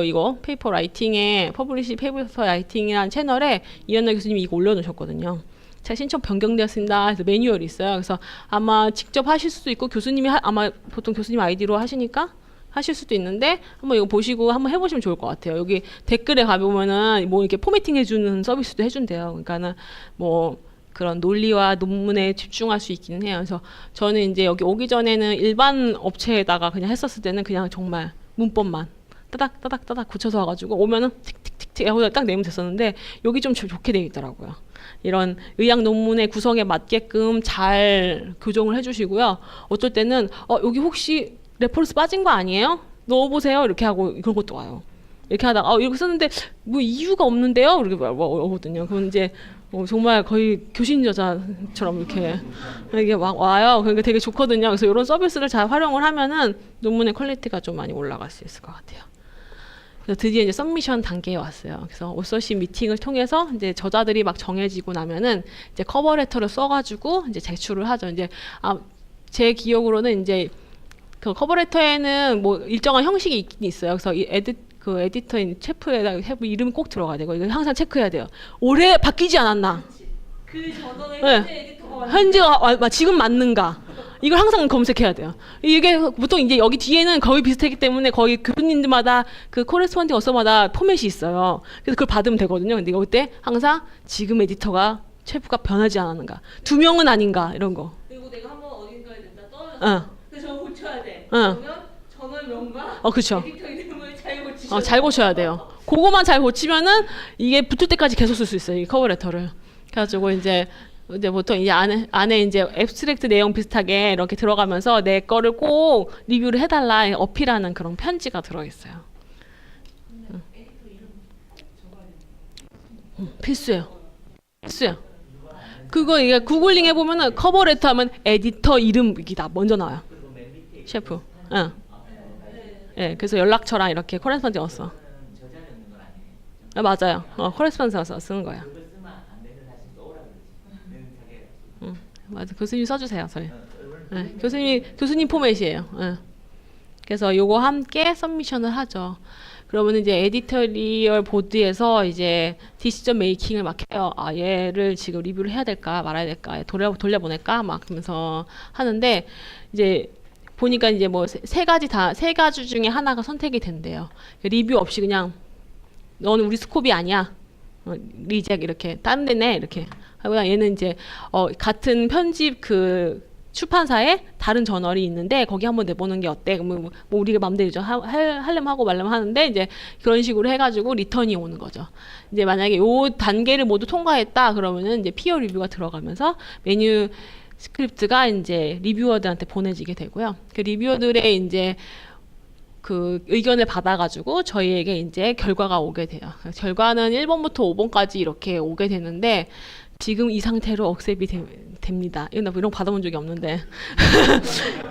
이거 페이퍼 라이팅에 퍼블리시 페이퍼 라이팅이라는 채널에 이현나 교수님이 이거 올려놓으셨거든요. 제가 신청 변경되었습니다. 그래서 매뉴얼이 있어요. 그래서 아마 직접 하실 수도 있고 교수님이 아마 보통 교수님 아이디로 하시니까 하실 수도 있는데 한번 이거 보시고 한번 해보시면 좋을 것 같아요. 여기 댓글에 가보면은 뭐 이렇게 포매팅 해주는 서비스도 해준대요. 그러니까는 뭐 그런 논리와 논문에 집중할 수 있기는 해요. 그래서 저는 이제 여기 오기 전에는 일반 업체에다가 그냥 했었을 때는 그냥 정말 문법만 따닥 고쳐서 와가지고 오면은 틱틱틱틱 하고 딱 내면 됐었는데 여기 좀 좋게 되어 있더라고요. 이런 의학 논문의 구성에 맞게끔 잘 교정을 해주시고요. 어쩔 때는 여기 혹시 레퍼런스 빠진 거 아니에요? 넣어보세요. 이렇게 하고 그런 것도 와요. 이렇게 하다가 이렇게 쓰는데 뭐 이유가 없는데요? 이렇게 오거든요. 그럼 이제 정말 거의 교신 여자처럼 이렇게 이게 막 와요. 그러니까 되게 좋거든요. 그래서 이런 서비스를 잘 활용을 하면은 논문의 퀄리티가 좀 많이 올라갈 수 있을 것 같아요. 그래서 드디어 이제 서미션 단계에 왔어요. 그래서 오서십 미팅을 통해서 이제 저자들이 막 정해지고 나면은 이제 커버 레터를 써가지고 이제 제출을 하죠. 이제 제 기억으로는 이제 그 커버 레터에는 뭐 일정한 형식이 있긴 있어요. 그래서 이 에디터인 체프에다가 이름이 꼭 들어가야 되고 이거 항상 체크해야 돼요. 올해 바뀌지 않았나? 그 전원에 네. 현재 에디터가 현재가 지금 맞는가? 이걸 항상 검색해야 돼요. 이게 보통 이제 여기 뒤에는 거의 비슷하기 때문에 거의 교수님들마다 그 코레스폰딩 어서마다 포맷이 있어요. 그래서 그걸 받으면 되거든요. 근데 이거 때 항상 지금 에디터가 셰프가 변하지 않았는가, 두 명은 아닌가 이런 거. 그리고 내가 한번 어딘가에 냈다 떨어졌어. 그래서 저거 고쳐야 돼. 그러면 전원명과 그쵸. 에디터 이름을 잘 고치셔야 잘 고쳐야 돼요. 그거만 잘 고치면은 이게 붙을 때까지 계속 쓸 수 있어요. 이 커버레터를. 그래가지고 이제 보통 이제 안에 이제 앱스트랙트 내용 비슷하게 이렇게 들어가면서 내 거를 꼭 리뷰를 해달라 어필하는 그런 편지가 들어있어요. 필수예요. 필수예요. 그거 이게 구글링 해보면은 커버레터 하면 에디터 이름이다 먼저 나와요. 셰프. 응. 예, 그래서 연락처랑 이렇게 코레스폰딩 넣었어. 맞아요. 코레스폰딩 쓰는 거야. 맞아. 교수님 써주세요, 저희. 네, 교수님 포맷이에요. 네. 그래서 요거 함께 서미션을 하죠. 그러면 이제 에디터리얼 보드에서 이제 디시전 메이킹을 막 해요. 얘를 지금 리뷰를 해야 될까 말아야 될까 돌려보낼까 막 그러면서 하는데 이제 보니까 이제 뭐 세 가지 중에 하나가 선택이 된대요. 리뷰 없이 그냥 너는 우리 스코비 아니야. 리젝 이렇게 다른 데네 이렇게. 얘는 이제 같은 편집 그 출판사에 다른 저널이 있는데 거기 한번 내보는 게 어때? 뭐 우리가 맘대로죠. 하려면 하고 말려면 하는데 이제 그런 식으로 해가지고 리턴이 오는 거죠. 이제 만약에 요 단계를 모두 통과했다 그러면은 이제 피어 리뷰가 들어가면서 메뉴 스크립트가 이제 리뷰어들한테 보내지게 되고요. 그 리뷰어들의 이제 그 의견을 받아가지고 저희에게 이제 결과가 오게 돼요. 결과는 1번부터 5번까지 이렇게 오게 되는데 지금 이 상태로 억셉이 됩니다. 이런 거 받아본 적이 없는데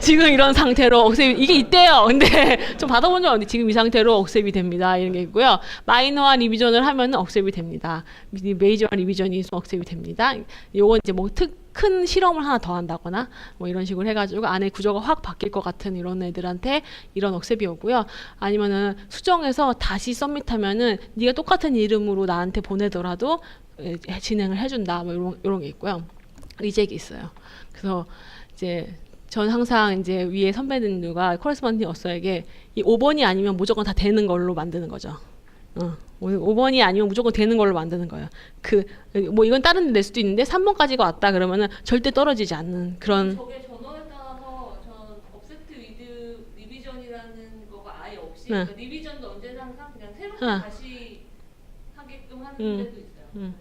지금 이런 상태로 억셉이 이게 있대요. 근데 좀 받아본 적 없는데 지금 이 상태로 억셉이 됩니다. 이런 게 있고요. 마이너와 리비전을 하면 억셉이 됩니다. 메이저와 리비전이 억셉이 됩니다. 요건 이제 뭐 큰 실험을 하나 더 한다거나 뭐 이런 식으로 해가지고 안에 구조가 확 바뀔 것 같은 이런 애들한테 이런 억셉이 오고요. 아니면은 수정해서 다시 서밋하면은 네가 똑같은 이름으로 나한테 보내더라도 진행을 해준다. 뭐 이런 게 있고요. 리젝이 있어요. 그래서 이제 전 항상 이제 위에 선배들과 코레스폰딩 어서에게 이 5번이 아니면 무조건 다 되는 걸로 만드는 거죠. 5번이 아니면 무조건 되는 걸로 만드는 거예요. 뭐 이건 다른 데 낼 수도 있는데 3번까지가 왔다 그러면은 절대 떨어지지 않는 그런. 저게 전원에 따라서 전 업세트 위드 리비전이라는 거가 아예 없이 그러니까 리비전도 언제나 항상 그냥 새롭게 다시 하게끔 하는 데도 있어요.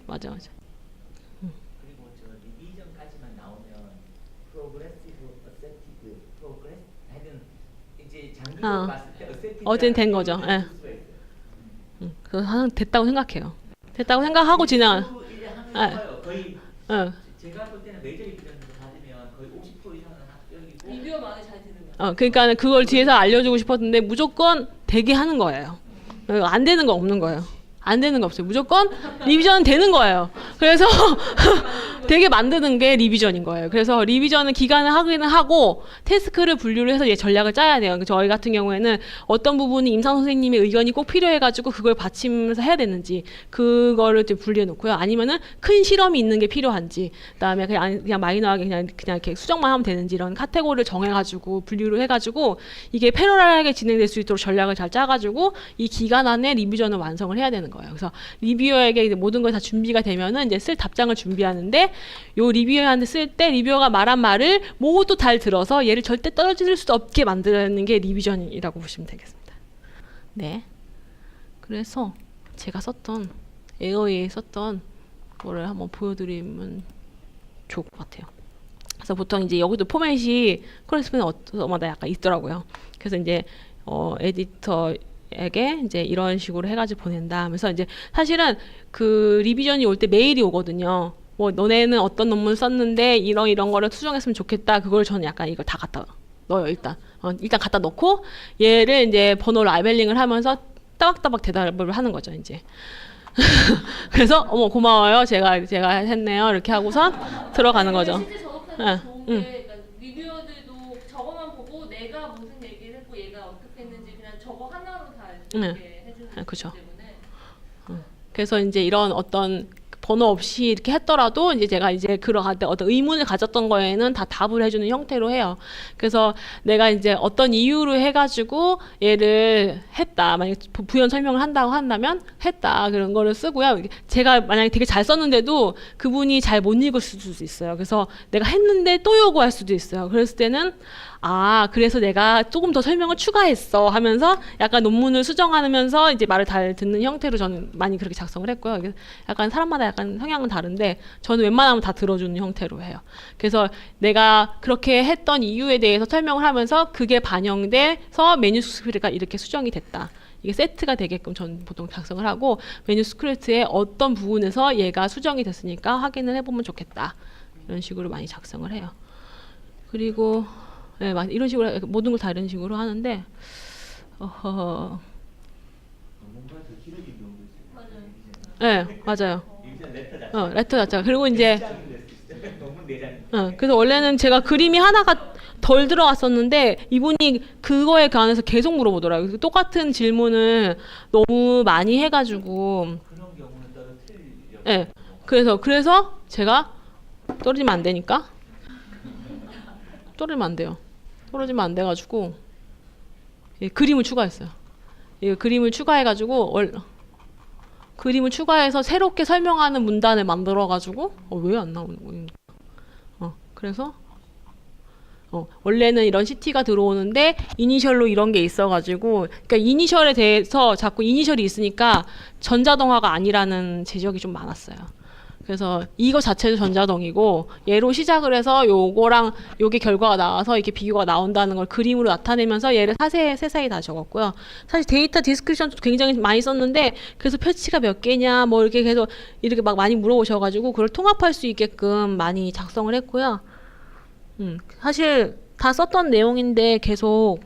맞아. 그리고 저 리비전까지만 나오면 프로그레시브, 어셉티브, 프로그레스 하여튼 이제 장기적으로 봤을 때 어셉티브 어쨌든 된 거죠. 예. 그래서 항상 됐다고 생각해요. 됐다고 생각하고 진행. 거의 제가 볼 때는 메이저 리비전도 받으면 거의 50% 이상은 합격이고 리뷰어만에 잘 되는 거예요. 그러니까 그걸 뒤에서 알려주고 싶었는데 무조건 되게 하는 거예요. 안 되는 거 없는 거예요. 안 되는 거 없어요. 무조건 리비전은 되는 거예요. 그래서 되게 만드는 게 리비전인 거예요. 그래서 리비전은 기간을 하기는 하고 태스크를 분류를 해서 전략을 짜야 돼요. 저희 같은 경우에는 어떤 부분이 임상 선생님의 의견이 꼭 필요해가지고 그걸 받치면서 해야 되는지 그거를 좀 분리해 놓고요. 아니면은 큰 실험이 있는 게 필요한지, 그다음에 그냥 마이너하게 그냥 이렇게 수정만 하면 되는지 이런 카테고리를 정해가지고 분류를 해가지고 이게 패러럴하게 진행될 수 있도록 전략을 잘 짜가지고 이 기간 안에 리비전을 완성을 해야 되는 거예요. 그래서 리뷰어에게 이제 모든 걸 다 준비가 되면은 이제 쓸 답장을 준비하는데 요 리뷰어한테 쓸 때 리뷰어가 말한 말을 모두 잘 들어서 얘를 절대 떨어질 수 없게 만드는 게 리비전이라고 보시면 되겠습니다. 네. 그래서 제가 썼던 에어에 썼던 거를 한번 보여드리면 좋을 것 같아요. 그래서 보통 이제 여기도 포맷이 코레스폰딩마다 약간 있더라고요. 그래서 이제 에디터에게 이제 이런 식으로 해가지고 보낸다 하면서 이제 사실은 그 리비전이 올 때 메일이 오거든요. 뭐 너네는 어떤 논문 썼는데 이런 거를 수정했으면 좋겠다. 그걸 저는 약간 이걸 다 갖다 넣어요. 일단 갖다 넣고 얘를 이제 번호 라벨링을 하면서 따박따박 대답을 하는 거죠. 이제 그래서 고마워요. 제가 했네요. 이렇게 하고선 들어가는 거죠. 실제 작업하는 게 좋은 게 그러니까 리뷰어들도 저거만 보고 내가 무슨 얘기를 했고 얘가 어떻게 했는지 그냥 저거 하나로 다 이렇게 해주는 거기 그렇죠. 때문에 그래서 이제 이런 어떤 번호 없이 이렇게 했더라도 이제 제가 이제 그러할 때 어떤 의문을 가졌던 거에는 다 답을 해주는 형태로 해요. 그래서 내가 이제 어떤 이유로 해가지고 얘를 했다. 만약에 부연 설명을 한다고 한다면 했다. 그런 거를 쓰고요. 제가 만약에 되게 잘 썼는데도 그분이 잘 못 읽을 수도 있어요. 그래서 내가 했는데 또 요구할 수도 있어요. 그랬을 때는 아, 그래서 내가 조금 더 설명을 추가했어 하면서 약간 논문을 수정하면서 이제 말을 잘 듣는 형태로 저는 많이 그렇게 작성을 했고요. 이게 약간 사람마다 약간 성향은 다른데 저는 웬만하면 다 들어주는 형태로 해요. 그래서 내가 그렇게 했던 이유에 대해서 설명을 하면서 그게 반영돼서 매뉴스크립트가 이렇게 수정이 됐다. 이게 세트가 되게끔 저는 보통 작성을 하고 매뉴스크립트의 어떤 부분에서 얘가 수정이 됐으니까 확인을 해보면 좋겠다. 이런 식으로 많이 작성을 해요. 그리고 네, 이런 식으로 모든 걸 다 이런 식으로 하는데 뭔가 더 길어진 경우도 있어요. 네, 맞아요. 레터 자체. 레터 자체가 그리고 이제 논문 4장. 그래서 원래는 제가 그림이 하나가 덜 들어갔었는데 이분이 그거에 관해서 계속 물어보더라고요. 똑같은 질문을 너무 많이 해가지고 그런 경우는 떨어뜨리려고. 네, 그래서 제가 떨어지면 안 되니까 떨어지면 안 돼요. 떨어지면 안 돼가지고 그림을 추가했어요. 그림을 추가해가지고 그림을 추가해서 새롭게 설명하는 문단을 만들어가지고 왜 안 나오는 거예요? 그래서 원래는 이런 CT가 들어오는데 이니셜로 이런 게 있어가지고 그러니까 이니셜에 대해서 자꾸 이니셜이 있으니까 전자동화가 아니라는 지적이 좀 많았어요. 그래서 이거 자체도 전자동이고 얘로 시작을 해서 요거랑 요게 결과가 나와서 이렇게 비교가 나온다는 걸 그림으로 나타내면서 얘를 세세히 다 적었고요. 사실 데이터 디스크립션도 굉장히 많이 썼는데 그래서 표치가 몇 개냐 뭐 이렇게 계속 이렇게 막 많이 물어보셔가지고 그걸 통합할 수 있게끔 많이 작성을 했고요. 사실 다 썼던 내용인데 계속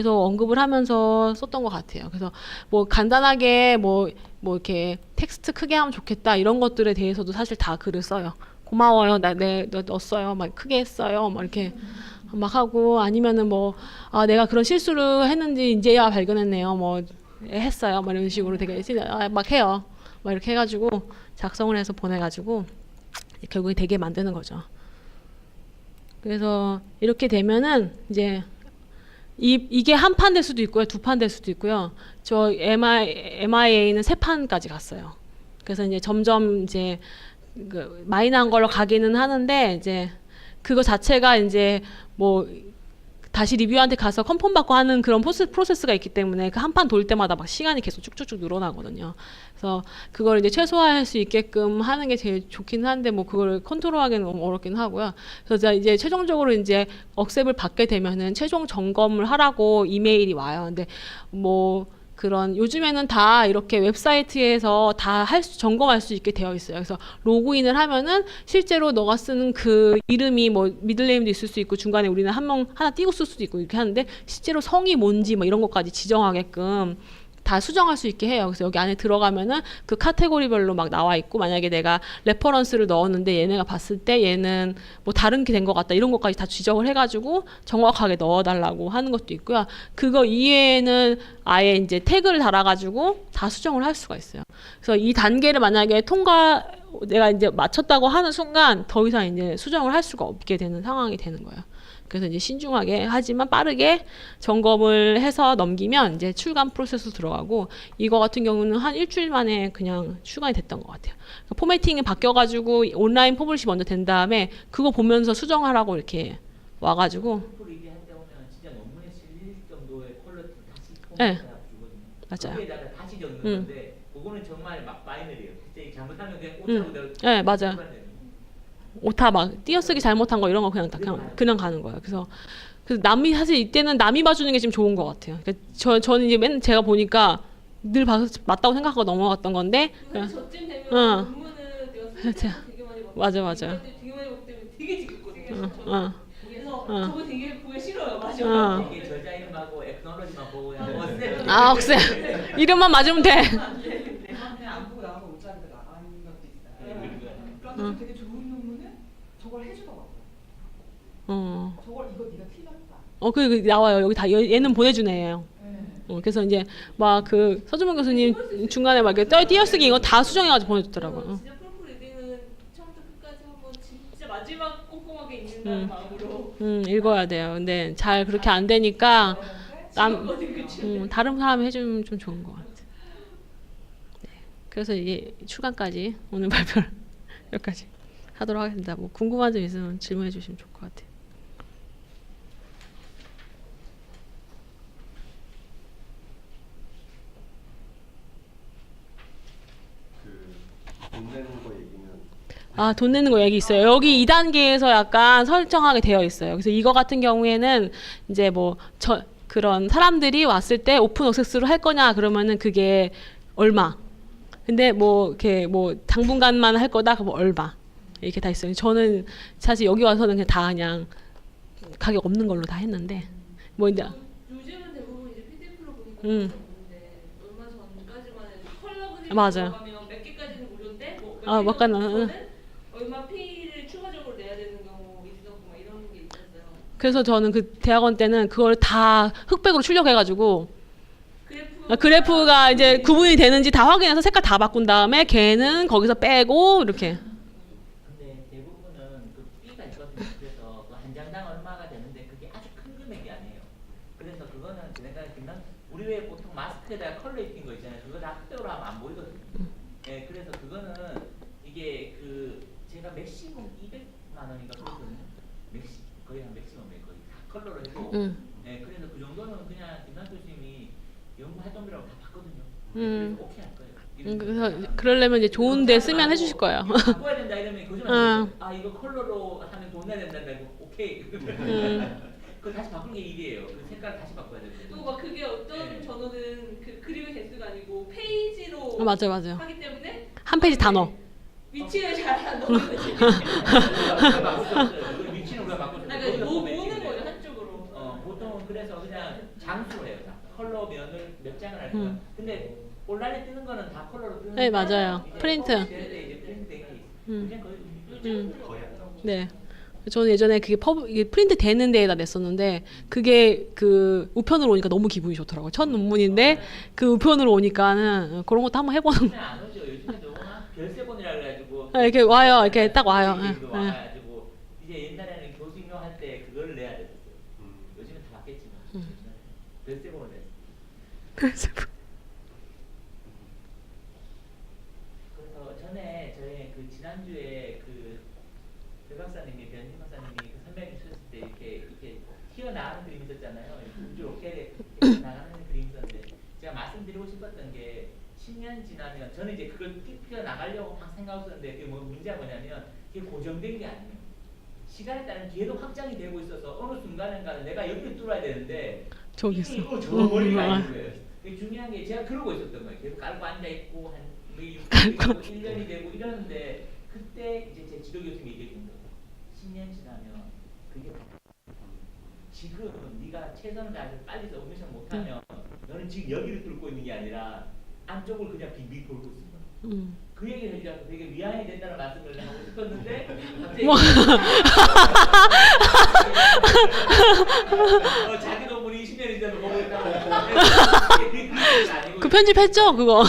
언급을 하면서 썼던 것 같아요. 그래서 뭐 간단하게 뭐 이렇게 텍스트 크게 하면 좋겠다 이런 것들에 대해서도 사실 다 글을 써요. 고마워요. 너 넣었어요. 막 크게 했어요. 막 이렇게 막 하고 아니면은 내가 그런 실수를 했는지 이제야 발견했네요. 뭐 했어요. 막 이런 식으로 되게 막 해요. 막 이렇게 해가지고 작성을 해서 보내가지고 결국에 되게 만드는 거죠. 그래서 이렇게 되면은 이제 이게 한 판 될 수도 있고요, 두 판 될 수도 있고요. 저 MIA는 3판까지 갔어요. 그래서 이제 점점 이제 마이너한 걸로 가기는 하는데 이제 그거 자체가 이제 뭐 다시 리뷰한테 가서 컨펌 받고 하는 그런 프로세스가 있기 때문에 그 한 판 돌 때마다 막 시간이 계속 쭉쭉쭉 늘어나거든요. 그래서 그걸 이제 최소화할 수 있게끔 하는 게 제일 좋긴 한데 뭐 그걸 컨트롤하기는 너무 어렵긴 하고요. 그래서 이제 최종적으로 이제 억셉을 받게 되면은 최종 점검을 하라고 이메일이 와요. 근데 뭐 그런 요즘에는 다 이렇게 웹사이트에서 다 점검할 수 있게 되어 있어요. 그래서 로그인을 하면은 실제로 너가 쓰는 그 이름이 뭐 미들네임도 있을 수 있고 중간에 우리는 하나 띄고 쓸 수도 있고 이렇게 하는데 실제로 성이 뭔지 뭐 이런 것까지 지정하게끔 다 수정할 수 있게 해요. 그래서 여기 안에 들어가면은 그 카테고리별로 막 나와 있고 만약에 내가 레퍼런스를 넣었는데 얘네가 봤을 때 얘는 뭐 다른 게 된 것 같다 이런 것까지 다 지적을 해가지고 정확하게 넣어달라고 하는 것도 있고요. 그거 이외에는 아예 이제 태그를 달아가지고 다 수정을 할 수가 있어요. 그래서 이 단계를 만약에 내가 이제 마쳤다고 하는 순간 더 이상 이제 수정을 할 수가 없게 되는 상황이 되는 거예요. 그래서 이제 신중하게 하지만 빠르게 점검을 해서 넘기면 이제 출간 프로세스 들어가고 이거 같은 경우는 한 일주일 만에 그냥 출간이 됐던 것 같아요. 그러니까 포매팅이 바뀌어가지고 온라인 퍼블리시 먼저 된 다음에 그거 보면서 수정하라고 이렇게 와가지고 리뷰 할때 오면 진짜 논문에 실릴 정도의 퀄리티 다시 네. 주거든요. 맞아요. 거기에다가 다시 적는 건데 그거는 정말 막 파이널이에요. 진짜 잘못하면 그냥 오차로 네, 맞아요. 오타 막 띄어쓰기 잘못한 거 이런 거 그냥 가는 거예요. 그래서 남이 사실 이때는 남이 봐주는 게 좀 좋은 것 같아요. 그러니까 저는 이제 맨날 제가 보니까 늘 봐서 맞다고 생각하고 넘어갔던 건데. 저쯤 되면 논문은 내가 되게 많이 봤고 맞아요. 되게 많이 봤기 때문에 되게 지겹거든요. 그래서 저거 되게 보기 싫어요. 맞아요. 이게 저자 이름하고 액너러지만 보고 억셉 이름만 맞으면 돼. 그냥 안 보고 나가서 옷자리가 나가는 것도 있어요. 그런데 되게 좋은 논문은 저걸 해주더라고요. 저걸 이거 네가 틀렸다. 그 나와요. 여기 다 얘는 보내주네요. 네. 그래서 이제 막 그 서준문 교수님 중간에 막 이렇게 띄어쓰기 이거 다 수정해가지고 보내줬더라고요. 진짜 풀풀 리딩은 처음부터 끝까지 한번 진짜 마지막 꼼꼼하게 읽는다는 마음으로 읽어야 돼요. 근데 잘 그렇게 안 되니까 찍었거든, 그치? 다른 사람이 해주면 좀 좋은 것 같아. 네. 그래서 이게 출간까지 오늘 발표를 여기까지 하도록 하겠습니다. 뭐 궁금한 점 있으면 질문해 주시면 좋을 것 같아요. 돈 내는 거 얘기는 아, 돈 내는 거 얘기 있어요. 여기 2단계에서 약간 설정하게 되어 있어요. 그래서 이거 같은 경우에는 이제 뭐 그런 사람들이 왔을 때 오픈 액세스로 할 거냐 그러면은 그게 얼마. 근데 뭐 이렇게 뭐 당분간만 할 거다 그럼 얼마. 이렇게 다 있어요. 저는 사실 여기 와서는 그냥 가격 없는 걸로 다 했는데 뭐 이제 요즘은 대부분 이제 PDF로 보니까 음. 없는데 얼마 전까지만 해도 컬러 그림 맞아요. 들어가면 몇 개까지는 무료인데 뭐 아, 몇 개는 막간은 얼마 페이를 추가적으로 내야 되는 경우 있었고 막 이런 게 있었어요. 그래서 저는 그 대학원 때는 그걸 다 흑백으로 출력해가지고 그래프가 이제 구분이 되는지 다 확인해서 색깔 다 바꾼 다음에 걔는 거기서 빼고 이렇게. 근데 대부분은 그 B가 있거든요. 그래서 그 한 장당 얼마가 되는데 그게 아주 큰 금액이 아니에요. 그래서 그거는 내가 우리 왜 보통 마스크에다가 컬러 입힌 거 있잖아요. 그거 다 흑백으로 하면 안 보이거든요. 네, 그래서 그거는 이게 그 제가 맥시멈 200만 원인가 그랬거든요. 거의 한 맥시멈에 거의 다 컬러로 해도. 네, 그래서 그 정도는 그냥 김남표 교수님이 연구 활동비라고 다 받거든요. 그래서 오케이 할 거예요. 그래서 그러려면 이제 좋은데 쓰면 해주실 거예요. 이거 바꿔야 된다 이러면 거짓말. 아 이거 컬러로 하면 돈 내야 된다. 이거 오케이. 그걸 다시 바꾸는 게 일이에요. 그 색깔 다시 바꿔야 돼요. 또 막 그게 어떤 네. 전원은 그 그림의 개수가 아니고 페이지로 맞아요. 하기 때문에 한 페이지 다 넣어. 위치를 잘 안 넣는 거지. 위치는 우리가 바꿔. 그러니까 모으는 거죠 한쪽으로. 보통은 그래서 그냥 장수로 해요. 다. 컬러 면을 몇 장을 할 거야. 근데 온라인에 뜨는 거는 다 컬러로 뜨는. 네, 맞아요. 프린트. 이제 프린트 되게 그냥 거의 거의 안 나오고 네. 저는 예전에 그게 이게 프린트 되는 데에다 냈었는데 그게 그 우편으로 오니까 너무 기분이 좋더라고요. 첫 논문인데 그 우편으로 오니까는 그런 것도 한번 해보는. 요즘에 안 오죠. 요즘에도 별세본이라 그래가지고 이렇게 와요. 이렇게 딱 와요. 와가지고 이제 옛날에는 교수님 할 때 그걸 내야 됐었어요. 요즘은 다 바뀌었지만 별세본을 냈어요. 그래서 전에 저희 그 지난주에 그 박사님이 변진 박사님이 그 설명해 주셨을 때 이렇게 튀어나가는 그림이 있었잖아요. 우주 로켓에 나가는 그림이 있었는데 제가 말씀드리고 싶었던 게 10년 지나면 저는 이제 그걸 튀어나가려고 막 생각했었는데 그게 뭐 문제가 뭐냐면 그게 고정된 게 아니에요. 시간에 따른 기회도 확장이 되고 있어서 어느 순간인가는 내가 여기를 뚫어야 되는데 저기 있어. 이미 저 머리가 있는 거예요. 그게 중요한 게 제가 그러고 있었던 거예요. 계속 깔고 앉아 있고 한 1년이 되고 이러는데 그때 이제 제 지도 교수님이 얘기해 준 거예요. 10년 지나면 그게 지금 네가 최선을 다해서 빨리 서브미션 못하면 너는 지금 여기를 뚫고 있는 게 아니라 안쪽을 그냥 빙빙 돌고 있는 거야. 그 얘기를 해주셔서 되게 위안이 된다는 말씀을 하고 싶었는데 갑자기 자기 논문이 20년이 지나서 보고 있다고 그 편집했죠 그거.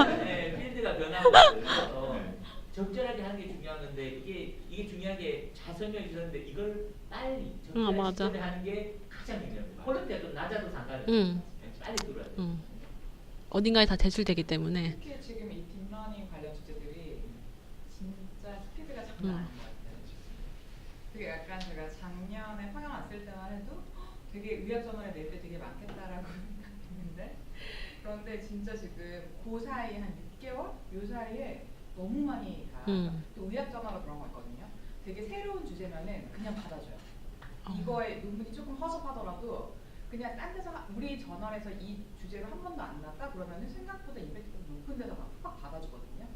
네, 필드가 변하고 있어요. 적절하게 하는 게 중요한 건데 이게 중요한 게 잘 설명해 주셨는데 이걸 빨리 적절하게 하는 게 가장 중요해요. 퀄리티가 좀 낮아도 상관없어요. 빨리 들어야 돼요. 어딘가에 다 제출되기 때문에. 특히 지금 이 딥러닝 관련 주제들이 진짜 스피드가 장난 아닌 것 같아요. 되게 약간 제가 작년에 평양 왔을 때만 해도 되게 의학 저널에 낼 때 되게 많겠다라고 생각했는데 그런데 진짜 지금 그 사이 한 6개월? 요 사이에 너무 많이 가요. 또 의학 저널로 그런 거 있거든요. 되게 새로운 주제면은 그냥 받아줘요. 이거에 논문이 조금 허접하더라도 그냥 딴 데서 우리 저널에서 이 주제를 한 번도 안 났다 그러면은 생각보다 임팩트가 높은 데서 막 받아주거든요.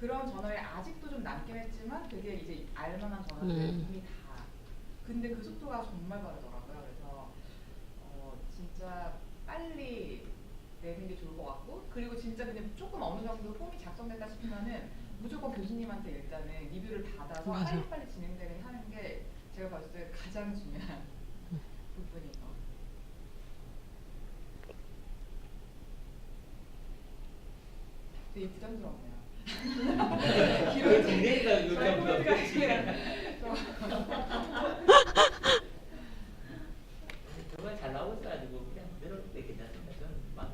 그런 저널이 아직도 좀 남긴 했지만 되게 이제 알만한 저널들 이미 다. 근데 그 속도가 정말 빠르더라고요. 그래서 진짜 빨리 내는 게 좋을 것 같고 그리고 진짜 그냥 조금 어느 정도 폼이 작성됐다 싶으면은 무조건 교수님한테 일단은 리뷰를 받아서 빨리빨리 진행되게 하는 게 제가 봤을 때 가장 중요한 부분인 것 같아요. 되게 부담스럽네요. 그 디레이가 요즘 저희가 그렇지. 정말 잘 나오고 있어가지고 그냥 그대로 괜찮습니다. 저는 막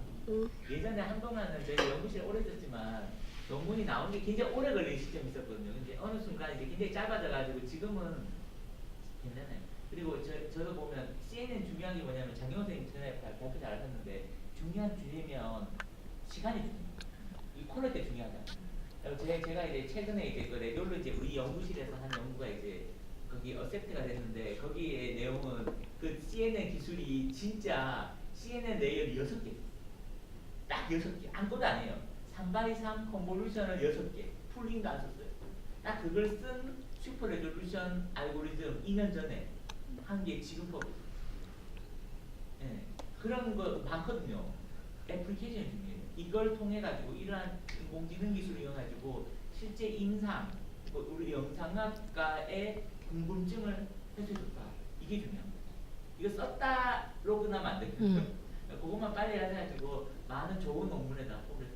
예전에 한동안은 저희 연구실에 오래 있었지만 논문이 나오는 게 굉장히 오래 걸리는 시점이 있었거든요. 근데 어느 순간 이제 굉장히 짧아져가지고 지금은 괜찮아요. 그리고 저도 보면 CNN 중요한 게 뭐냐면 장경 선생님 전에 발표 잘 하셨는데 중요한 주제면 시간이 중요해요. 이 퀄리티 중요하잖아요. 제가 이제 최근에 이제 그 레디올로지 우리 연구실에서 한 연구가 이제 거기 어셉트가 됐는데 거기에 내용은 그 CNN 기술이 진짜 CNN 레이어를 6개 딱 6개 아무것도 안 해요. 3x3 컨볼루션을 6개 풀링도 안 썼어요. 딱 그걸 쓴 슈퍼 레졸루션 알고리즘 2년 전에 한 게 지금 퍼블. 예, 그런 거 많거든요. 애플리케이션이 중요해요. 이걸 통해 가지고 이러한 인공지능 기술을 이용 가지고 실제 임상, 우리 영상학과의 궁금증을 해소해줬다. 이게 중요합니다. 이거 썼다로 끝나면 안 되거든요. 그것만 빨리 해가지고 많은 좋은 논문에다 뽑을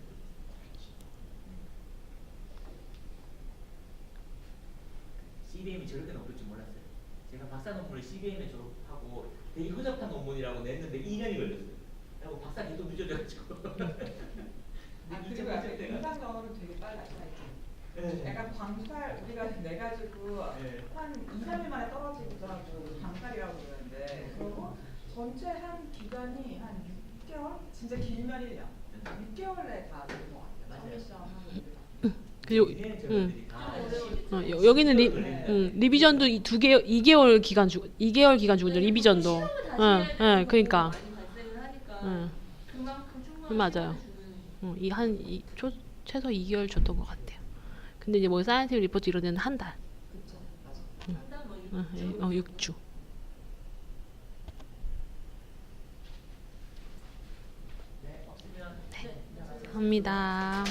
CBM이 저렇게 높을 줄 몰랐어요. 제가 박사 논문을 CBM에 졸업하고 되게 허접한 논문이라고 냈는데 2년이 걸렸어요. 그리고 박사 계속 늦어져가지고. 그리고 약간 임상적으로 되게 빨라 사이즈. 약간 광살 우리가 내가지고 한 2, 3일 만에 떨어지더라고. 광살이라고 그러는데 그리고 전체 한 기간이 한 6개월? 진짜 길면 1년. 6개월 내에 다 되는 것 같아요. 맞아요. 서미션 하고 그리고 여기는 리비전도 2개월 기간 주고 2개월 기간 주고 리비전도. 그러니까. 많이 발생을 하니까 그만큼 충분한 맞아요. 시간을 주는 최소 2개월 줬던 것 같아요. 근데 이제 뭐 사이언티픽 리포트 이런 데는 한 달. 그쵸 맞아. 한달 뭐 6주. 네, 없으면 합니다.